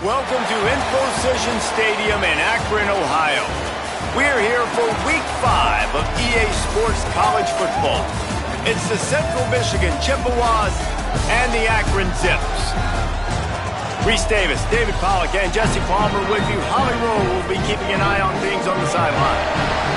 Welcome to Infocision Stadium in Akron, Ohio. We're here for Week 5 of EA Sports College Football. It's the Central Michigan Chippewas and the Akron Zips. Reese Davis, David Pollack, and Jesse Palmer with you. Holly Rowe will be keeping an eye on things on the sideline.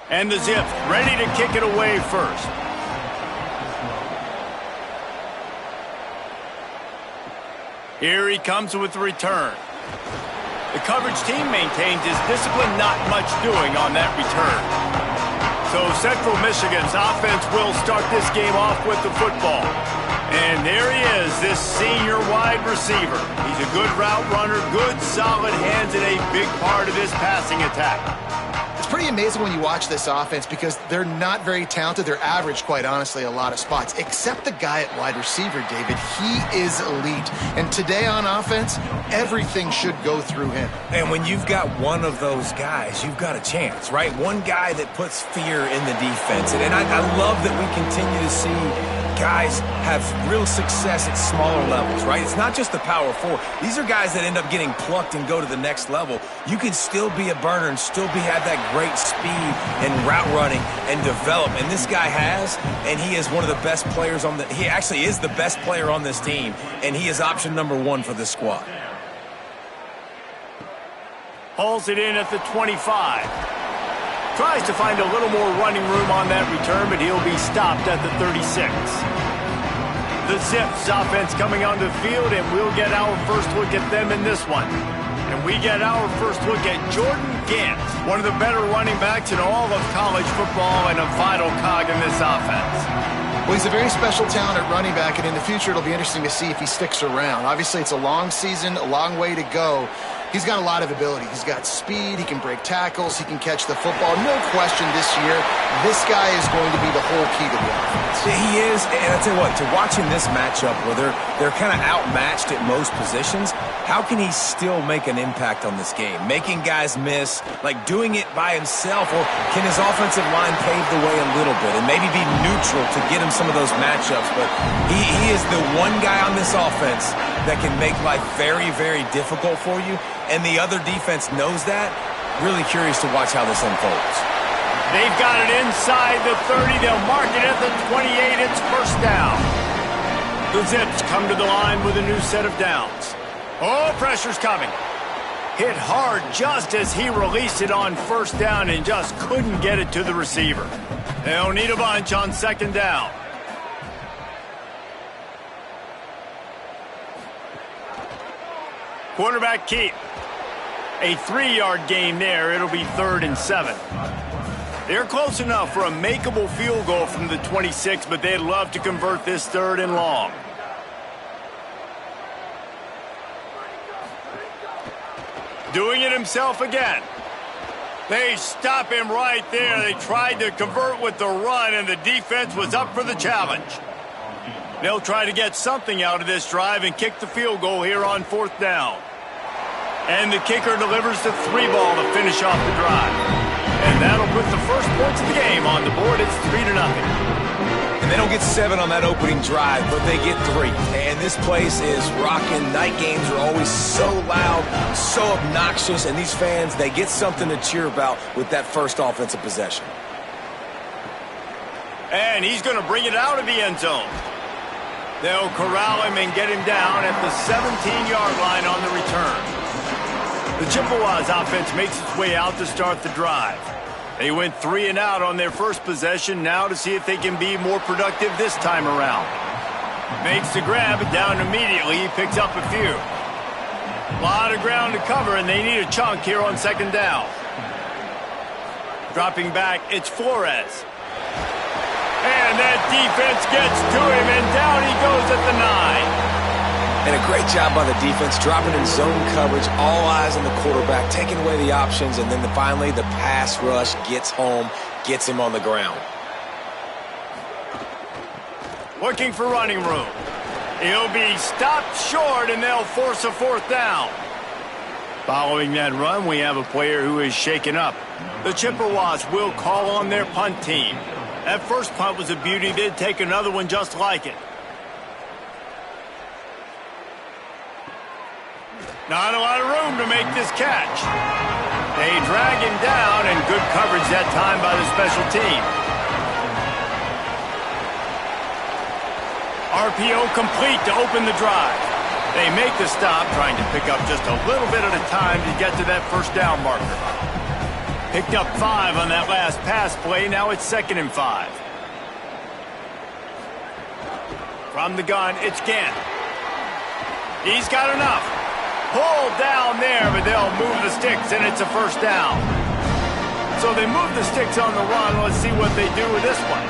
And the Zips ready to kick it away first. Here he comes with the return. The coverage team maintains his discipline, not much doing on that return. So Central Michigan's offense will start this game off with the football. And there he is, this senior wide receiver. He's a good route runner, good solid hands, and a big part of this passing attack. It's pretty amazing when you watch this offense because they're not very talented. They're average, quite honestly, a lot of spots. Except the guy at wide receiver, David. He is elite. And today on offense, everything should go through him. And when you've got one of those guys, you've got a chance, right? One guy that puts fear in the defense. And I love that we continue to see guys have real success at smaller levels, right? It's not just the power four. These are guys that end up getting plucked and go to the next level. You can still be a burner and still have that great speed and route running and develop. And this guy has, and he is one of the best players on he actually is the best player on this team, and he is option number 1 for the squad. Hauls it in at the 25. Tries to find a little more running room on that return, but he'll be stopped at the 36. The Zips offense coming onto the field, and we'll get our first look at them in this one. And we get our first look at Jordan Gant, one of the better running backs in all of college football and a vital cog in this offense. Well, he's a very special talent at running back, and in the future it'll be interesting to see if he sticks around. Obviously, it's a long season, a long way to go. He's got a lot of ability. He's got speed. He can break tackles. He can catch the football. No question this year, this guy is going to be the whole key to the offense. He is, and I tell you what, to watching this matchup where they're kind of outmatched at most positions, how can he still make an impact on this game? Making guys miss, like doing it by himself, or can his offensive line pave the way a little bit and maybe be neutral to get him some of those matchups? But he is the one guy on this offense that can make life very, very difficult for you, and the other defense knows that. Really curious to watch how this unfolds. They've got it inside the 30. They'll mark it at the 28. It's first down. The Zips come to the line with a new set of downs. Oh, pressure's coming. Hit hard just as he released it on first down and just couldn't get it to the receiver. They'll need a bunch on second down. Quarterback keep. A 3-yard gain there. It'll be 3rd and 7. They're close enough for a makeable field goal from the 26, but they'd love to convert this 3rd and long. Doing it himself again. They stop him right there. They tried to convert with the run, and the defense was up for the challenge. They'll try to get something out of this drive and kick the field goal here on 4th down. And the kicker delivers the 3-ball to finish off the drive. And that'll put the first points of the game on the board. It's 3-0. And they don't get 7 on that opening drive, but they get 3. And this place is rocking. Night games are always so loud, so obnoxious, and these fans, they get something to cheer about with that first offensive possession. And he's going to bring it out of the end zone. They'll corral him and get him down at the 17-yard line on the return. The Chippewas offense makes its way out to start the drive. They went 3 and out on their first possession, now to see if they can be more productive this time around. Makes the grab, down immediately, he picks up a few. A lot of ground to cover, and they need a chunk here on second down. Dropping back, it's Flores. And that defense gets to him, and down he goes at the 9. And a great job by the defense, dropping in zone coverage, all eyes on the quarterback, taking away the options, and then finally the pass rush gets home, gets him on the ground. Looking for running room. He'll be stopped short, and they'll force a 4th down. Following that run, we have a player who is shaken up. The Chippewas will call on their punt team. That first punt was a beauty. They'd take another one just like it. Not a lot of room to make this catch. They drag him down, and good coverage that time by the special team. RPO complete to open the drive. They make the stop, trying to pick up just a little bit at a time to get to that first down marker. Picked up 5 on that last pass play. Now it's 2nd and 5. From the gun, it's Gant. He's got enough. Pulled down there, but they'll move the sticks, and it's a 1st down. So they move the sticks on the run. Let's see what they do with this one.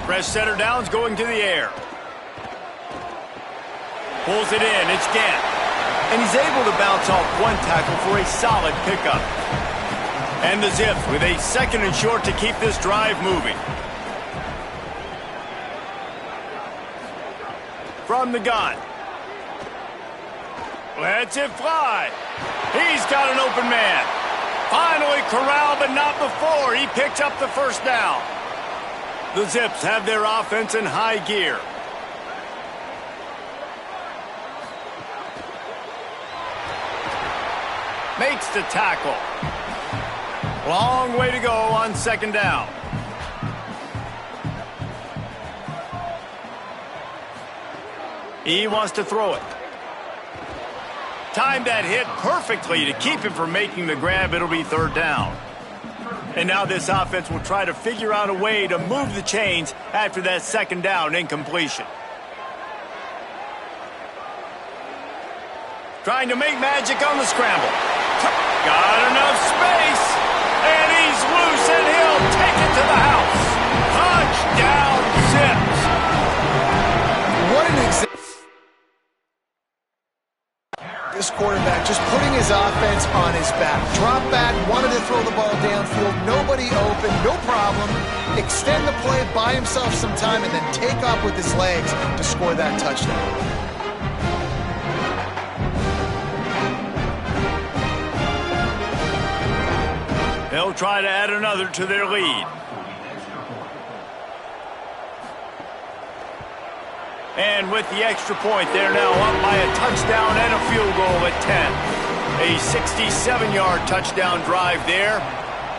Fresh setter downs going to the air. Pulls it in. It's Gant. And he's able to bounce off one tackle for a solid pickup. And the Zips with a 2nd and short to keep this drive moving. From the gun. Lets it fly. He's got an open man. Finally corralled, but not before. He picks up the 1st down. The Zips have their offense in high gear. Makes the tackle. Long way to go on 2nd down. He wants to throw it. Timed that hit perfectly to keep him from making the grab. It'll be 3rd down. And now this offense will try to figure out a way to move the chains after that 2nd down incompletion. Trying to make magic on the scramble. Got enough space. And he's loose, and he'll take it to the house. Touchdown, Zips. What an example. This quarterback just putting his offense on his back. Drop back, wanted to throw the ball downfield. Nobody open, no problem. Extend the play, buy himself some time, and then take off with his legs to score that touchdown. They'll try to add another to their lead. And with the extra point, they're now up by a touchdown and a field goal at 10. A 67-yard touchdown drive there,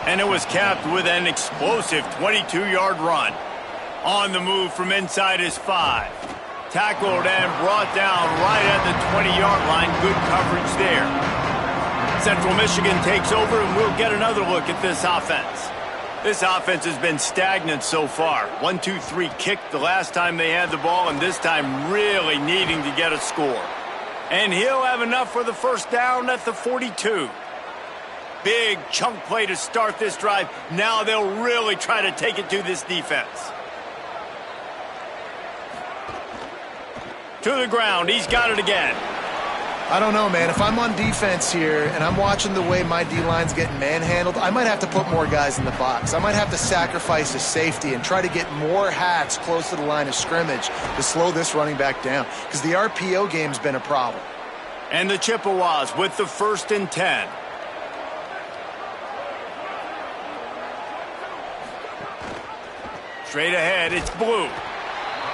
and it was capped with an explosive 22-yard run. On the move from inside his 5. Tackled and brought down right at the 20-yard line. Good coverage there. Central Michigan takes over, and we'll get another look at this offense. This offense has been stagnant so far. 1-2-3 kick the last time they had the ball, and this time really needing to get a score. And he'll have enough for the 1st down at the 42. Big chunk play to start this drive. Now they'll really try to take it to this defense. To the ground. He's got it again. I don't know, man. If I'm on defense here and I'm watching the way my D-line's getting manhandled, I might have to put more guys in the box. I might have to sacrifice a safety and try to get more hats close to the line of scrimmage to slow this running back down, because the RPO game's been a problem. And the Chippewas with the 1st and 10. Straight ahead, it's Blue.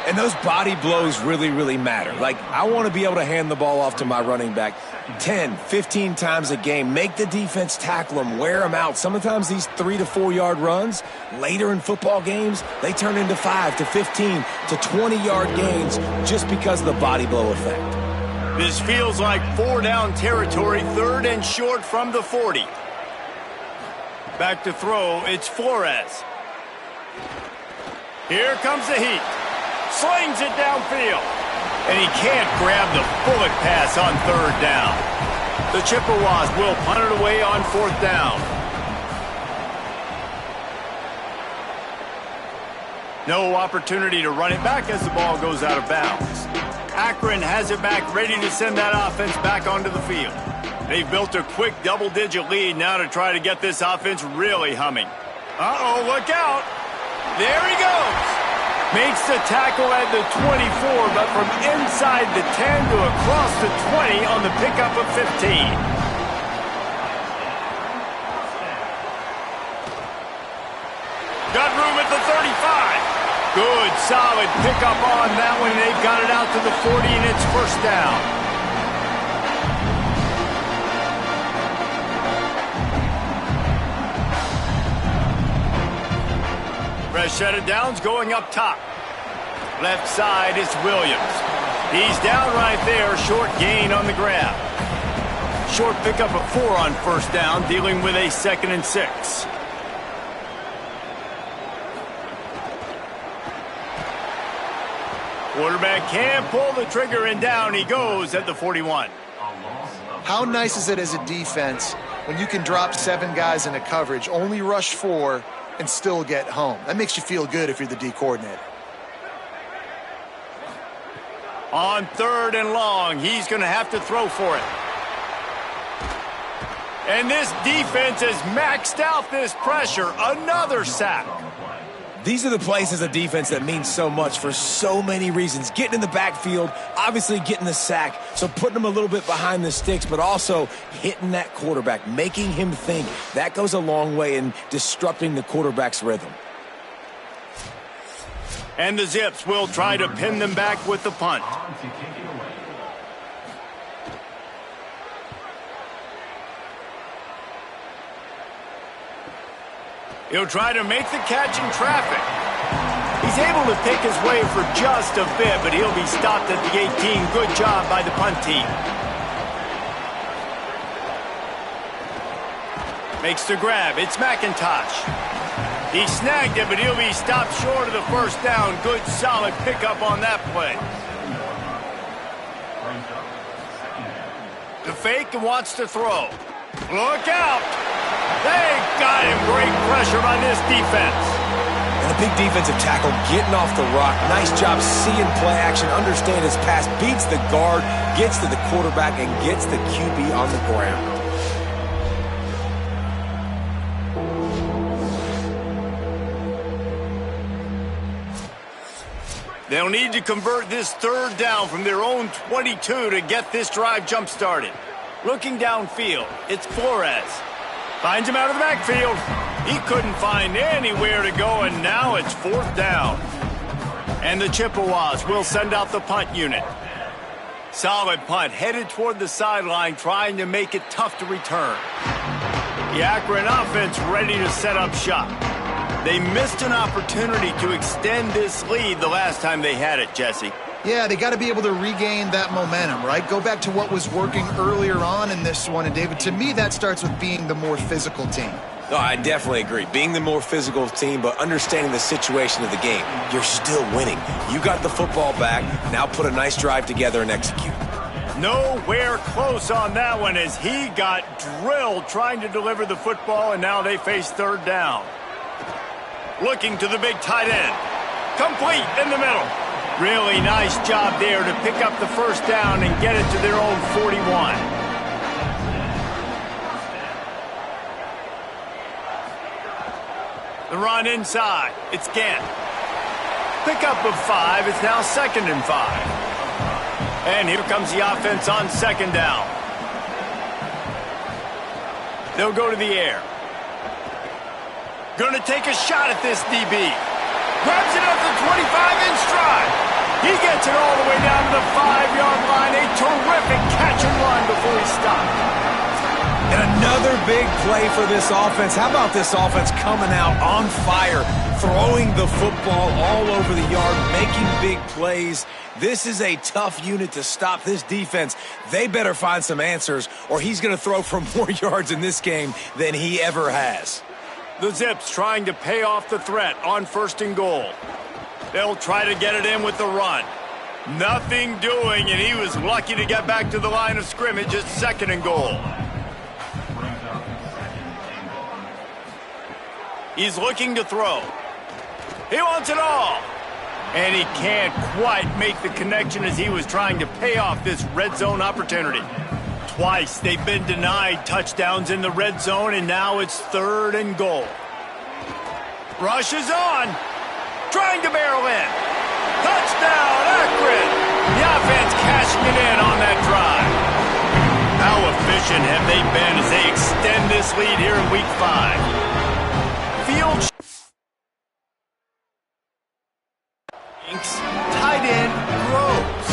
And those body blows really, really matter. Like, I want to be able to hand the ball off to my running back 10, 15 times a game. Make the defense tackle them, wear them out. Sometimes these 3 to 4 yard runs, later in football games, they turn into 5 to 15 to 20-yard gains just because of the body blow effect. This feels like 4 down territory, 3rd and short from the 40. Back to throw, it's Flores. Here comes the heat. Slings it downfield. And he can't grab the bullet pass on 3rd down. The Chippewas will punt it away on 4th down. No opportunity to run it back as the ball goes out of bounds. Akron has it back, ready to send that offense back onto the field. They've built a quick double-digit lead now to try to get this offense really humming. Uh-oh, look out. There he goes. Makes the tackle at the 24, but from inside the 10 to across the 20 on the pickup of 15. Got room at the 35. Good, solid pickup on that one. They've got it out to the 40, and it's first down. Fresh set of downs going up top. Left side, it's Williams. He's down right there, short gain on the grab. Short pickup of 4 on first down, dealing with a 2nd and 6. Quarterback can't pull the trigger, and down he goes at the 41. How nice is it as a defense when you can drop 7 guys into coverage, only rush 4, and still get home? That makes you feel good if you're the D coordinator. On 3rd and long, he's going to have to throw for it. And this defense has maxed out this pressure. Another sack. These are the plays as a defense that mean so much for so many reasons. Getting in the backfield, obviously getting the sack, so putting him a little bit behind the sticks, but also hitting that quarterback, making him think. That goes a long way in disrupting the quarterback's rhythm. And the Zips will try to pin them back with the punt. He'll try to make the catch in traffic. He's able to pick his way for just a bit, but he'll be stopped at the 18. Good job by the punt team. Makes the grab. It's McIntosh. He snagged it, but he'll be stopped short of the first down. Good, solid pickup on that play. The fake and wants to throw. Look out! They got him. Great pressure by this defense. And a big defensive tackle getting off the rock. Nice job seeing play action, understand his pass, beats the guard, gets to the quarterback, and gets the QB on the ground. They'll need to convert this 3rd down from their own 22 to get this drive jump-started. Looking downfield, it's Flores. Finds him out of the backfield. He couldn't find anywhere to go, and now it's 4th down. And the Chippewas will send out the punt unit. Solid punt, headed toward the sideline, trying to make it tough to return. The Akron offense ready to set up shop. They missed an opportunity to extend this lead the last time they had it, Jesse. Yeah, they got to be able to regain that momentum, right? Go back to what was working earlier on in this one. And, David, to me, that starts with being the more physical team. No, I definitely agree. Being the more physical team, but understanding the situation of the game. You're still winning. You got the football back. Now put a nice drive together and execute. Nowhere close on that one as he got drilled trying to deliver the football, and now they face 3rd down. Looking to the big tight end. Complete in the middle. Really nice job there to pick up the first down and get it to their own 41. The run inside. It's Gant. Pickup of 5. It's now 2nd and 5. And here comes the offense on 2nd down. They'll go to the air. Going to take a shot at this DB. Grabs it up to 25 in stride. He gets it all the way down to the 5-yard line. A terrific catch and run before he stopped. And another big play for this offense. How about this offense coming out on fire, throwing the football all over the yard, making big plays. This is a tough unit to stop this defense. They better find some answers, or he's going to throw for more yards in this game than he ever has. The Zips trying to pay off the threat on 1st and goal. They'll try to get it in with the run. Nothing doing, and he was lucky to get back to the line of scrimmage at 2nd and goal. He's looking to throw. He wants it all. And he can't quite make the connection as he was trying to pay off this red zone opportunity. Twice they've been denied touchdowns in the red zone, and now it's 3rd and goal. Rush is on. Trying to barrel in. Touchdown, Akron. The offense cashing it in on that drive. How efficient have they been as they extend this lead here in Week 5? Field tight end grows.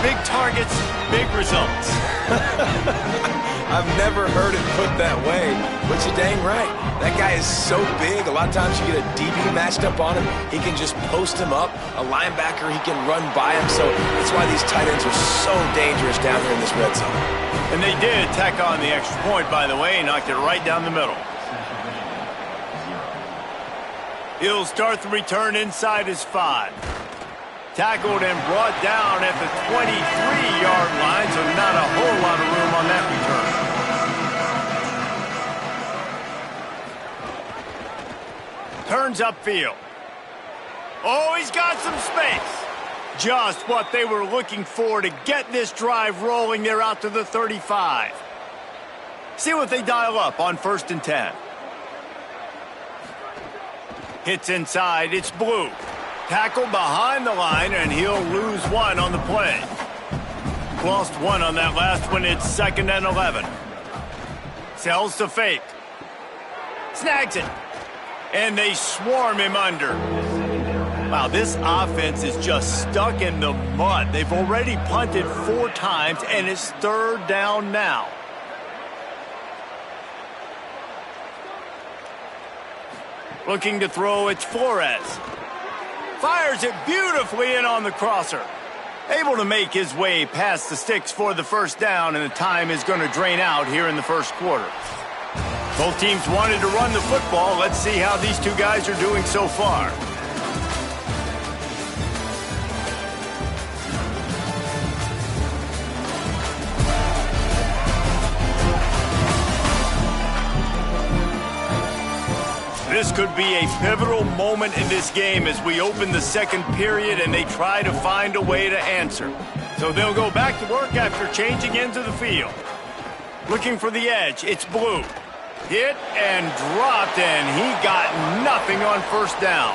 Big targets, big results. I've never heard it put that way, but you're dang right. That guy is so big, a lot of times you get a DB matched up on him. He can just post him up. A linebacker, he can run by him. So that's why these tight ends are so dangerous down here in this red zone. And they did tack on the extra point, by the way, and knocked it right down the middle. He'll start the return inside his 5. Tackled and brought down at the 23-yard line, so not a whole lot of room on that return. Turns upfield. Oh, he's got some space. Just what they were looking for to get this drive rolling. They're out to the 35. See what they dial up on 1st and 10. Hits inside. It's Blue. Tackle behind the line, and he'll lose 1 on the play. Lost 1 on that last one. It's 2nd and 11. Sells to fake. Snags it. And they swarm him under. Wow, this offense is just stuck in the mud. They've already punted 4 times, and it's 3rd down now. Looking to throw, it's Flores. Fires it beautifully in on the crosser. Able to make his way past the sticks for the 1st down, and the time is going to drain out here in the 1st quarter. Both teams wanted to run the football. Let's see how these two guys are doing so far. This could be a pivotal moment in this game as we open the 2nd period and they try to find a way to answer. So they'll go back to work after changing into the field. Looking for the edge, it's Blue. Hit and dropped, and he got nothing on 1st down.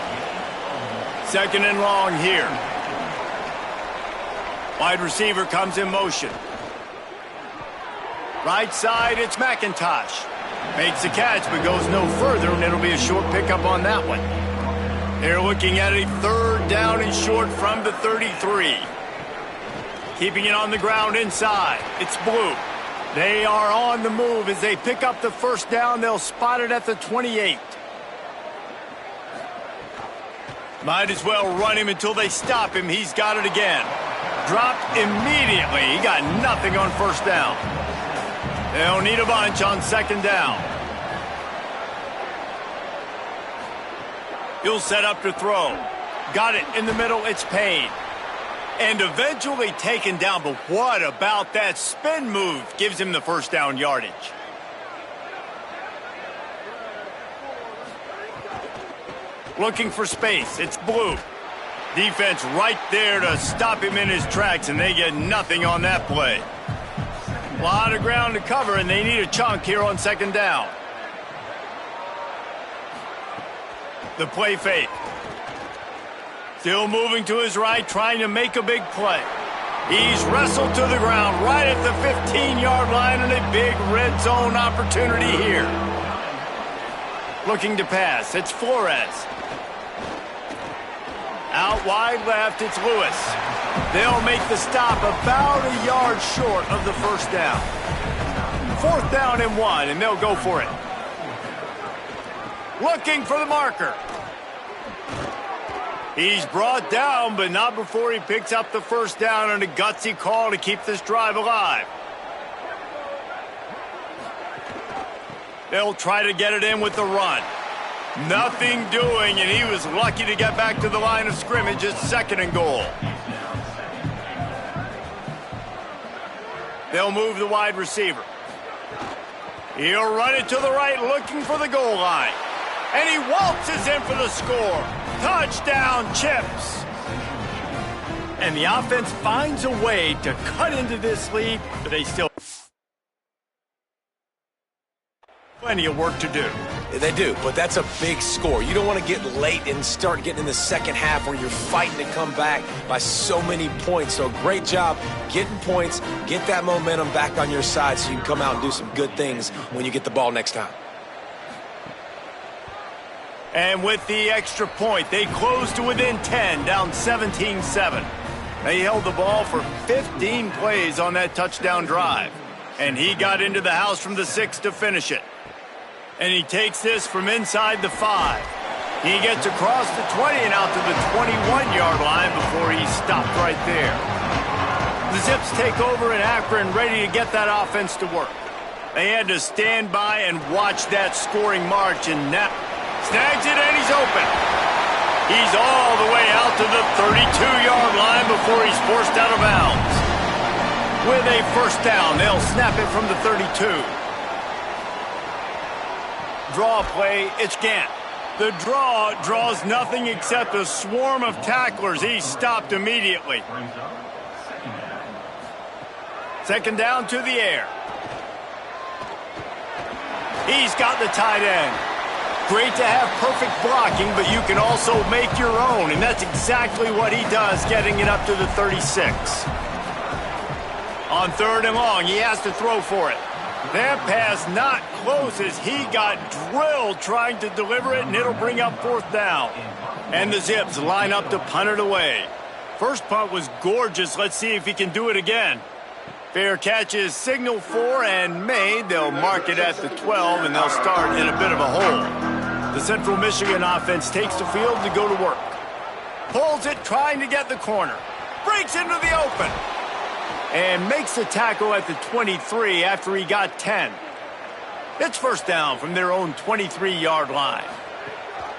2nd and long here. Wide receiver comes in motion. Right side, it's McIntosh. Makes the catch, but goes no further, and it'll be a short pickup on that one. They're looking at a 3rd down and short from the 33. Keeping it on the ground inside. It's Blue. They are on the move as they pick up the 1st down. They'll spot it at the 28. Might as well run him until they stop him. He's got it again. Dropped immediately. He got nothing on 1st down. They'll need a bunch on 2nd down. He'll set up to throw. Got it in the middle. It's Payne. And eventually taken down. But what about that spin move? Gives him the 1st down yardage. Looking for space. It's Blue. Defense right there to stop him in his tracks, and they get nothing on that play. A lot of ground to cover, and they need a chunk here on 2nd down. The play fake. Still moving to his right, trying to make a big play. He's wrestled to the ground right at the 15-yard line, and a big red zone opportunity here. Looking to pass. It's Flores. Out wide left, it's Lewis. They'll make the stop about a yard short of the 1st down. 4th down and 1, and they'll go for it. Looking for the marker. He's brought down, but not before he picks up the 1st down on a gutsy call to keep this drive alive. They'll try to get it in with the run. Nothing doing, and he was lucky to get back to the line of scrimmage. It's 2nd and goal. They'll move the wide receiver. He'll run it to the right, looking for the goal line. And he waltzes in for the score. Touchdown, Chips. And the offense finds a way to cut into this lead, but they still plenty of work to do. They do, but that's a big score. You don't want to get late and start getting in the second half where you're fighting to come back by so many points. So great job getting points, get that momentum back on your side so you can come out and do some good things when you get the ball next time. And with the extra point, they close to within 10, down 17-7. They held the ball for 15 plays on that touchdown drive. And he got into the house from the 6 to finish it. And he takes this from inside the 5. He gets across the 20 and out to the 21-yard line before he stopped right there. The Zips take over in Akron, ready to get that offense to work. They had to stand by and watch that scoring march, and now snags it and he's open. He's all the way out to the 32-yard line before he's forced out of bounds. With a first down, they'll snap it from the 32. Draw play, it's Gant. The draw draws nothing except a swarm of tacklers. He's stopped immediately. Second down to the air. He's got the tight end. Great to have perfect blocking, but you can also make your own, and that's exactly what he does, getting it up to the 36. On third and long, he has to throw for it. That pass not close as he got drilled trying to deliver it, and it'll bring up fourth down. And the Zips line up to punt it away. First punt was gorgeous. Let's see if he can do it again. Fair catch is signaled for and made. They'll mark it at the 12, and they'll start in a bit of a hole. The Central Michigan offense takes the field to go to work. Pulls it, trying to get the corner. Breaks into the open. And makes the tackle at the 23 after he got 10. It's first down from their own 23-yard line.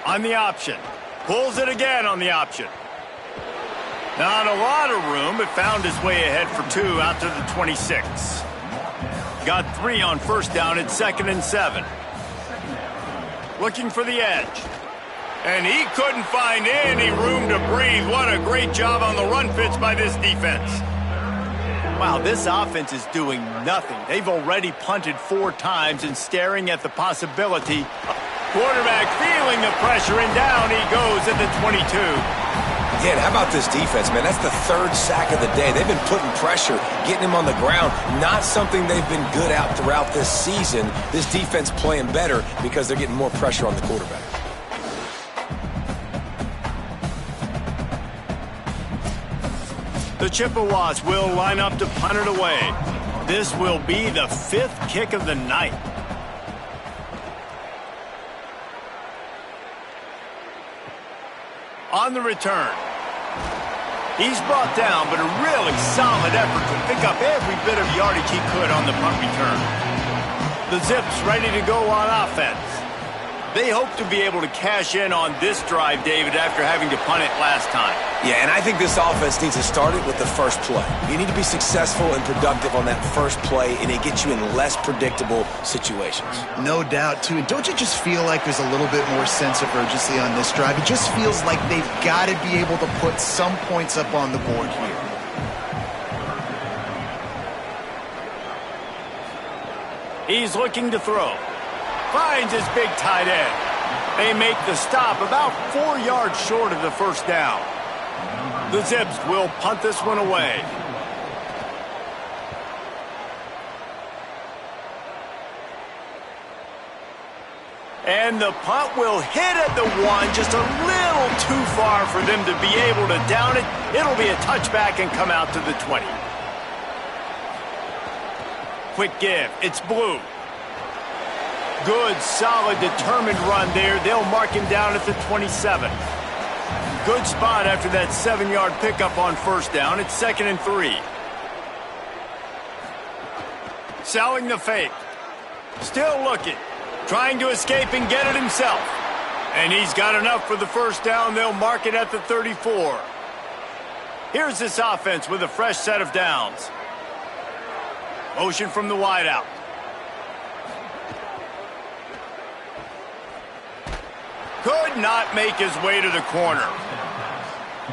On the option. Pulls it again on the option. Not a lot of room, but found his way ahead for 2 out to the 26. Got 3 on first down at 2nd and 7. Looking for the edge. And he couldn't find any room to breathe. What a great job on the run fits by this defense. Wow, this offense is doing nothing. They've already punted 4 times and staring at the possibility. Quarterback feeling the pressure, and down he goes at the 22. Yeah, and how about this defense, man? That's the 3rd sack of the day. They've been putting pressure, getting him on the ground. Not something they've been good at throughout this season. This defense playing better because they're getting more pressure on the quarterback. The Chippewas will line up to punt it away. This will be the 5th kick of the night. On the return. He's brought down, but a really solid effort to pick up every bit of yardage he could on the punt return. The Zips ready to go on offense. They hope to be able to cash in on this drive, David, after having to punt it last time. Yeah, and I think this offense needs to start it with the first play. You need to be successful and productive on that first play, and it gets you in less predictable situations. No doubt, too. And don't you just feel like there's a little bit more sense of urgency on this drive? It just feels like they've got to be able to put some points up on the board here. He's looking to throw. Finds his big tight end. They make the stop about 4 yards short of the first down. The Zips will punt this one away. And the punt will hit at the 1, just a little too far for them to be able to down it. It'll be a touchback and come out to the 20. Quick give. It's Blue. Good, solid, determined run there. They'll mark him down at the 27. Good spot after that 7-yard pickup on first down. It's 2nd and 3. Selling the fake. Still looking. Trying to escape and get it himself. And he's got enough for the first down. They'll mark it at the 34. Here's this offense with a fresh set of downs. Motion from the wideout. Could not make his way to the corner.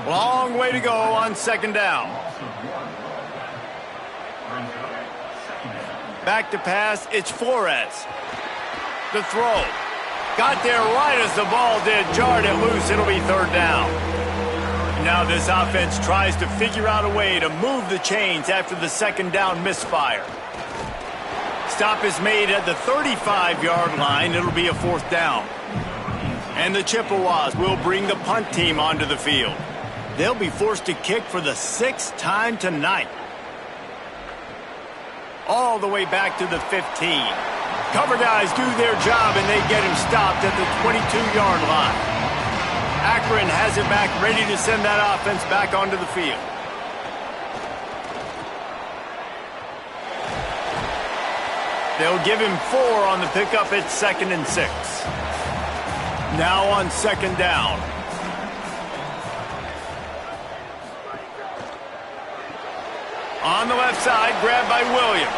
Long way to go on second down. Back to pass, it's Flores. The throw. Got there right as the ball did. Jarred it loose, it'll be third down. Now this offense tries to figure out a way to move the chains after the second down misfire. Stop is made at the 35-yard line. It'll be a fourth down. And the Chippewas will bring the punt team onto the field. They'll be forced to kick for the 6th time tonight. All the way back to the 15. Cover guys do their job, and they get him stopped at the 22-yard line. Akron has it back, ready to send that offense back onto the field. They'll give him 4 on the pickup at 2nd and 6. Now on second down. On the left side, grabbed by Williams.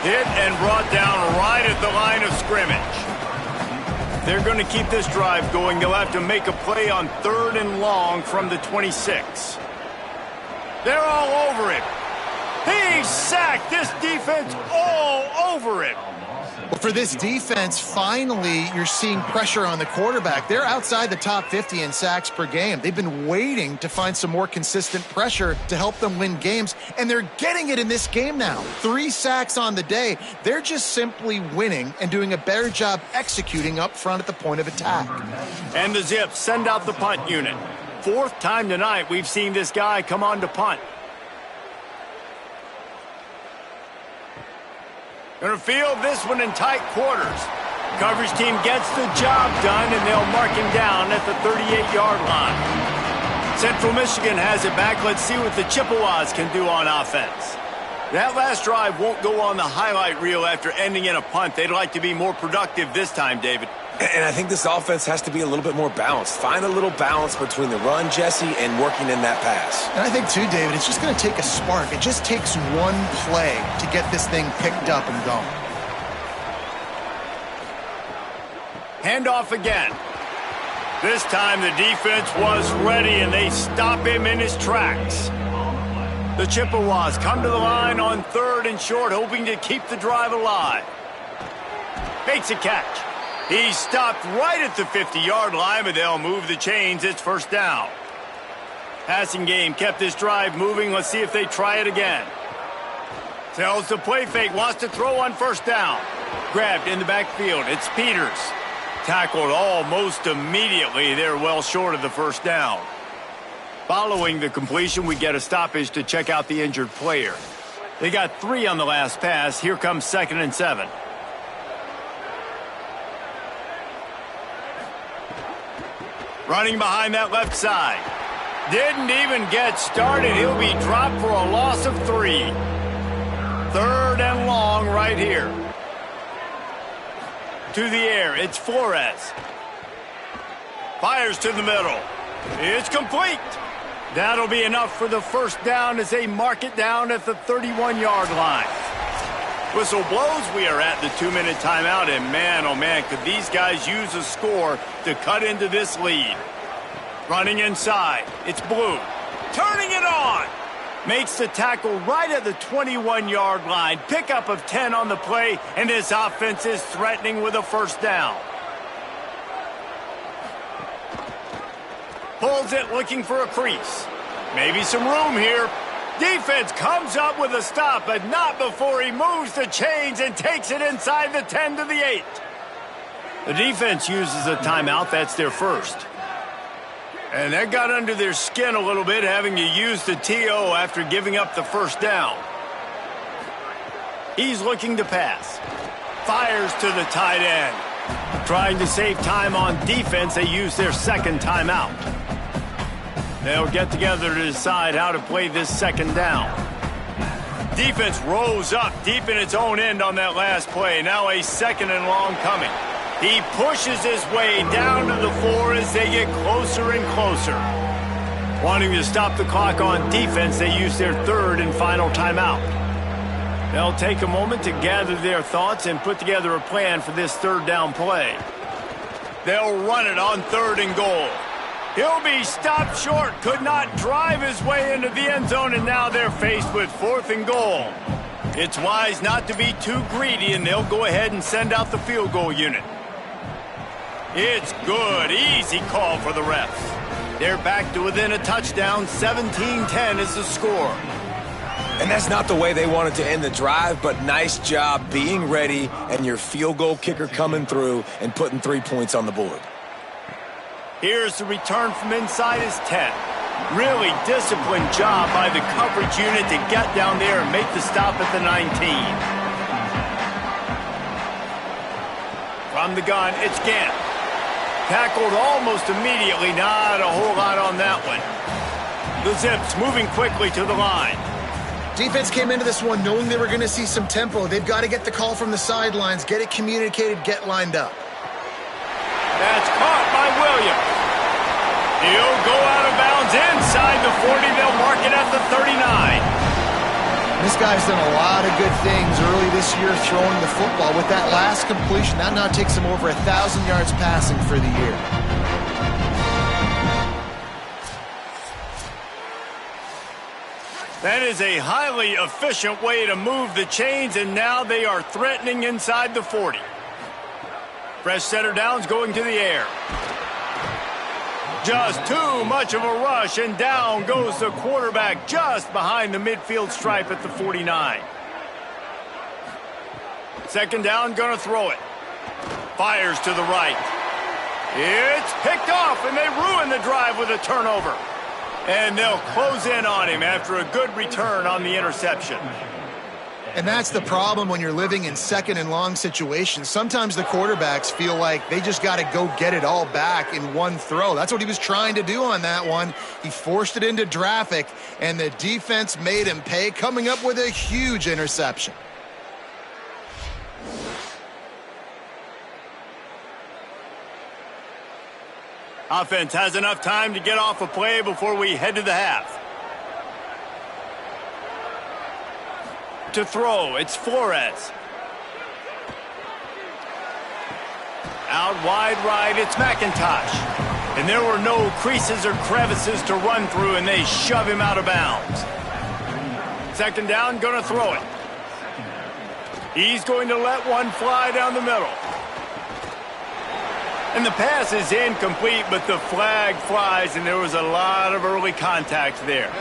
Hit and brought down right at the line of scrimmage. They're going to keep this drive going. They'll have to make a play on 3rd and long from the 26. They're all over it. He's sacked. This defense all over it. Well, for this defense, finally, you're seeing pressure on the quarterback. They're outside the top 50 in sacks per game. They've been waiting to find some more consistent pressure to help them win games, and they're getting it in this game now. 3 sacks on the day. They're just simply winning and doing a better job executing up front at the point of attack. And the Zips send out the punt unit. 4th time tonight we've seen this guy come on to punt. Going to field this one in tight quarters. Coverage team gets the job done, and they'll mark him down at the 38-yard line. Central Michigan has it back. Let's see what the Chippewas can do on offense. That last drive won't go on the highlight reel after ending in a punt. They'd like to be more productive this time, David. And I think this offense has to be a little bit more balanced. Find a little balance between the run, Jesse, and working in that pass. And I think, too, David, it's just going to take a spark. It just takes one play to get this thing picked up and going. Handoff again. This time the defense was ready, and they stop him in his tracks. The Chippewas come to the line on 3rd and short, hoping to keep the drive alive. Makes a catch. He's stopped right at the 50-yard line, but they'll move the chains. It's first down. Passing game kept this drive moving. Let's see if they try it again. Tells the play fake, wants to throw on first down. Grabbed in the backfield. It's Peters. Tackled almost immediately. They're well short of the first down. Following the completion, we get a stoppage to check out the injured player. They got 3 on the last pass. Here comes 2nd and 7. Running behind that left side. Didn't even get started. He'll be dropped for a loss of 3. 3rd and long right here. To the air, it's Flores. Fires to the middle. It's complete. That'll be enough for the first down as they mark it down at the 31-yard line. Whistle blows. We are at the 2-minute timeout, and man, oh man, could these guys use a score to cut into this lead. Running inside, it's Blue. Turning it on. Makes the tackle right at the 21-yard line. Pickup of 10 on the play, and this offense is threatening with a first down. Pulls it, looking for a crease. Maybe some room here. Defense comes up with a stop, but not before he moves the chains and takes it inside the 10 to the 8. The defense uses a timeout. That's their first. And that got under their skin a little bit, having to use the TO after giving up the first down. He's looking to pass. Fires to the tight end. Trying to save time on defense, they use their second timeout. They'll get together to decide how to play this second down. Defense rose up deep in its own end on that last play. Now a 2nd and long coming. He pushes his way down to the 4 as they get closer and closer. Wanting to stop the clock on defense, they use their 3rd and final timeout. They'll take a moment to gather their thoughts and put together a plan for this 3rd down play. They'll run it on 3rd and goal. He'll be stopped short, could not drive his way into the end zone, and now they're faced with 4th and goal. It's wise not to be too greedy, and they'll go ahead and send out the field goal unit. It's good. Easy call for the refs. They're back to within a touchdown. 17-10 is the score. And that's not the way they wanted to end the drive, but nice job being ready and your field goal kicker coming through and putting 3 points on the board. Here's the return from inside his 10. Really disciplined job by the coverage unit to get down there and make the stop at the 19. From the gun, it's Gant. Tackled almost immediately, not a whole lot on that one. The Zips moving quickly to the line. Defense came into this one knowing they were going to see some tempo. They've got to get the call from the sidelines, get it communicated, get lined up. That's caught by Williams. He'll go out of bounds inside the 40. They'll mark it at the 39. This guy's done a lot of good things early this year throwing the football. With that last completion, that now takes him over 1,000 yards passing for the year. That is a highly efficient way to move the chains, and now they are threatening inside the 40. Fresh center downs going to the air. Just too much of a rush, and down goes the quarterback just behind the midfield stripe at the 49. 2nd down, gonna throw it. Fires to the right. It's picked off, and they ruin the drive with a turnover. And they'll close in on him after a good return on the interception. And that's the problem when you're living in 2nd and long situations. Sometimes the quarterbacks feel like they just got to go get it all back in one throw. That's what he was trying to do on that one. He forced it into traffic, and the defense made him pay, coming up with a huge interception. Offense has enough time to get off a play before we head to the half. To throw, it's Flores. Out wide right, it's McIntosh. And there were no creases or crevices to run through, and they shove him out of bounds. 2nd down, gonna throw it. He's going to let one fly down the middle. And the pass is incomplete, but the flag flies, and there was a lot of early contact there.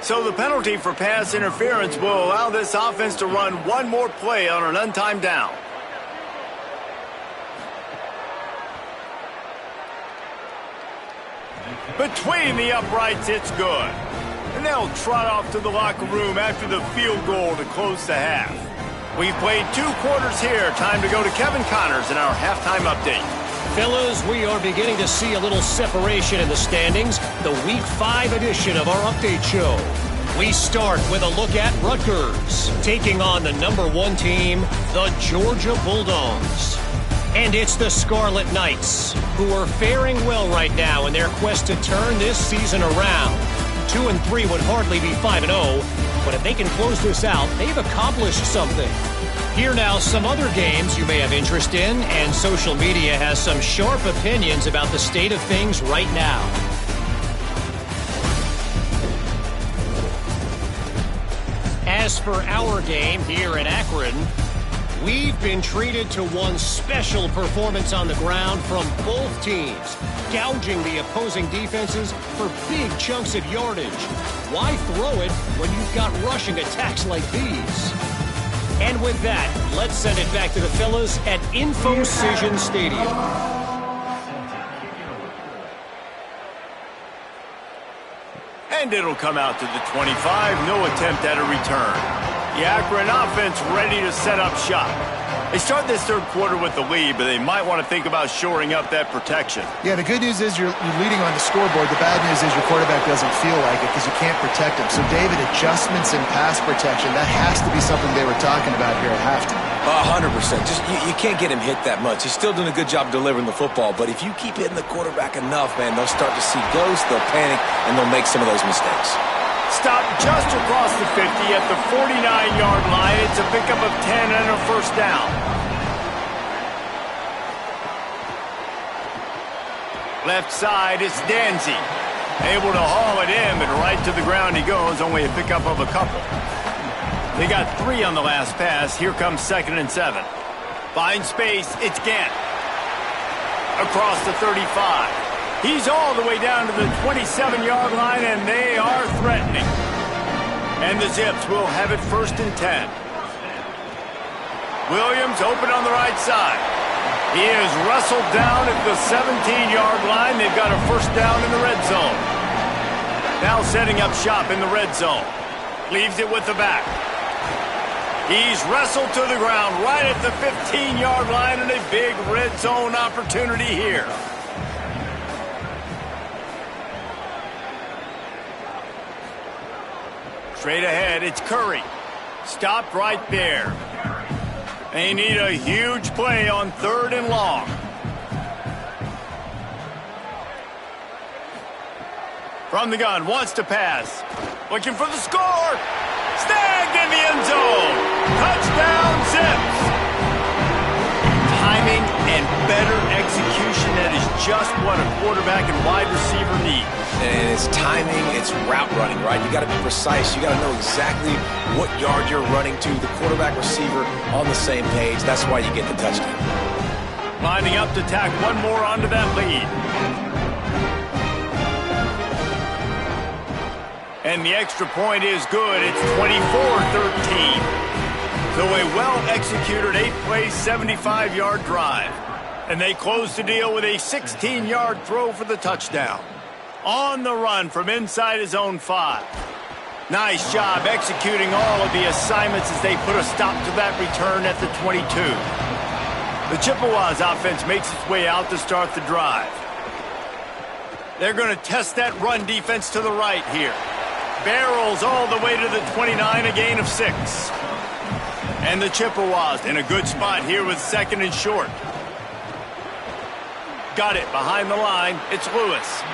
So the penalty for pass interference will allow this offense to run one more play on an untimed down. Between the uprights, it's good. And they'll trot off to the locker room after the field goal to close the half. We've played 2 quarters here. Time to go to Kevin Connors in our halftime update. Fellas, we are beginning to see a little separation in the standings. The Week 5 edition of our update show. We start with a look at Rutgers, taking on the #1 team, the Georgia Bulldogs. And it's the Scarlet Knights, who are faring well right now in their quest to turn this season around. 2-3 would hardly be 5-0, but if they can close this out, they've accomplished something. Here now, some other games you may have interest in, and social media has some sharp opinions about the state of things right now. As for our game here in Akron, we've been treated to one special performance on the ground from both teams, gouging the opposing defenses for big chunks of yardage. Why throw it when you've got rushing attacks like these? And with that, let's send it back to the fellas at InfoCision Stadium. And it'll come out to the 25. No attempt at a return. The Akron offense ready to set up shop. They start this 3rd quarter with the lead, but they might want to think about shoring up that protection. Yeah, the good news is you're leading on the scoreboard. The bad news is your quarterback doesn't feel like it because you can't protect him. So, David, adjustments in pass protection, that has to be something they were talking about here at halftime. 100%. Just you can't get him hit that much. He's still doing a good job delivering the football, but if you keep hitting the quarterback enough, man, they'll start to see ghosts, they'll panic, and they'll make some of those mistakes. Stopped just across the 50 at the 49-yard line. It's a pickup of 10 and a first down. Left side, it's Danzy. Able to haul it in, but right to the ground he goes. Only a pickup of a couple. They got 3 on the last pass. Here comes 2nd and 7. Find space, it's Gant. Across the 35. He's all the way down to the 27-yard line, and they are threatening. And the Zips will have it 1st and 10. Williams open on the right side. He is wrestled down at the 17-yard line. They've got a first down in the red zone. Now setting up shop in the red zone. Leaves it with the back. He's wrestled to the ground right at the 15-yard line, and a big red zone opportunity here. Straight ahead, it's Curry. Stopped right there. They need a huge play on 3rd and long. From the gun, wants to pass. Looking for the score. Snagged in the end zone. Touchdown, Zips. Timing and better execution, that is just what a quarterback and wide receiver need. And it's timing, it's route running, right? You got to be precise. You got to know exactly what yard you're running to. The quarterback receiver on the same page. That's why you get the touchdown. Lining up to tack one more onto that lead. And the extra point is good. It's 24-13. So a well-executed 8-play, 75-yard drive. And they close the deal with a 16-yard throw for the touchdown. On the run from inside his own 5. Nice job executing all of the assignments as they put a stop to that return at the 22. The Chippewas offense makes its way out to start the drive. They're going to test that run defense to the right here. Barrels all the way to the 29, a gain of 6. And the Chippewas in a good spot here with 2nd and short. Got it behind the line. It's Lewis.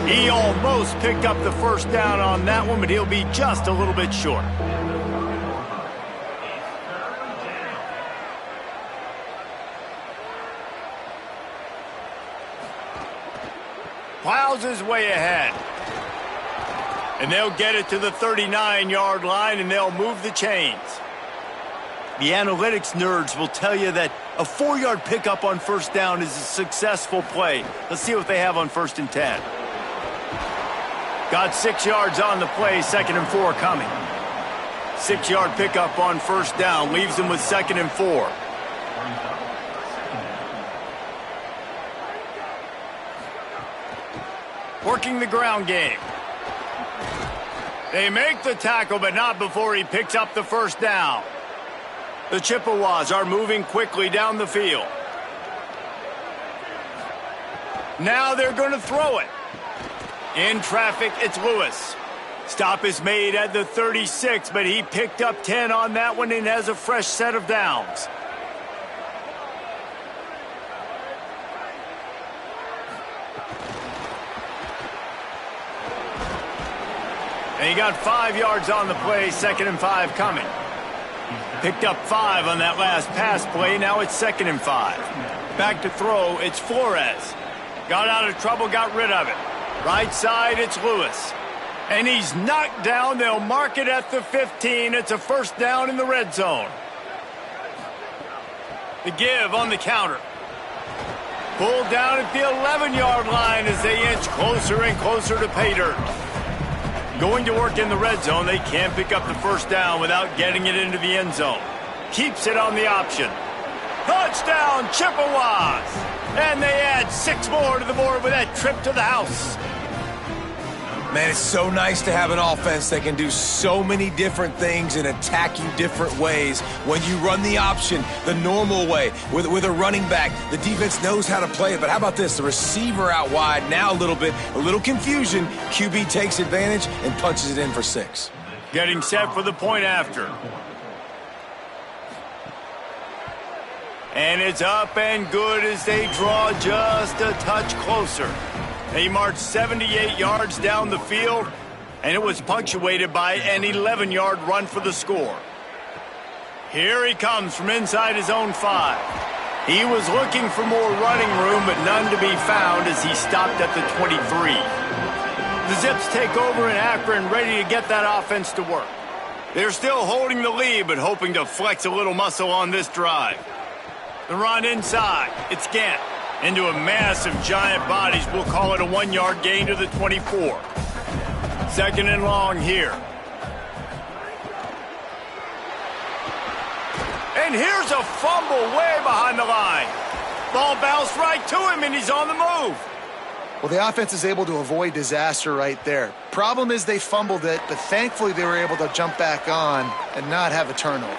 He almost picked up the first down on that one, but he'll be just a little bit short. Plows his way ahead. And they'll get it to the 39-yard line, and they'll move the chains. The analytics nerds will tell you that a 4-yard pickup on first down is a successful play. Let's see what they have on 1st and 10. Got 6 yards on the play, 2nd and 4 coming. 6-yard pickup on first down, leaves them with 2nd and 4. Working the ground game. They make the tackle, but not before he picks up the first down. The Chippewas are moving quickly down the field. Now they're going to throw it. In traffic, it's Lewis. Stop is made at the 36, but he picked up 10 on that one and has a fresh set of downs. And he got 5 yards on the play, 2nd and 5 coming. Picked up 5 on that last pass play. Now it's 2nd and 5. Back to throw, it's Flores. Got out of trouble, got rid of it. Right side, it's Lewis. And he's knocked down. They'll mark it at the 15. It's a first down in the red zone. The give on the counter. Pulled down at the 11-yard line as they inch closer and closer to pay dirt. Going to work in the red zone, they can't pick up the first down without getting it into the end zone. Keeps it on the option. Touchdown, Chippewas! And they add 6 more to the board with that trip to the house. Man, it's so nice to have an offense that can do so many different things and attack you different ways. When you run the option the normal way with a running back, the defense knows how to play it. But how about this? The receiver out wide, now a little confusion. QB takes advantage and punches it in for 6. Getting set for the point after. And it's up and good as they draw just a touch closer. They march 78 yards down the field, and it was punctuated by an 11-yard run for the score. Here he comes from inside his own 5. He was looking for more running room, but none to be found as he stopped at the 23. The Zips take over in Akron, ready to get that offense to work. They're still holding the lead, but hoping to flex a little muscle on this drive. The run inside. It's Gant. Into a massive giant bodies. We'll call it a 1-yard gain to the 24. Second and long here. And here's a fumble way behind the line. Ball bounced right to him, and he's on the move. Well, the offense is able to avoid disaster right there. Problem is they fumbled it, but thankfully they were able to jump back on and not have a turnover.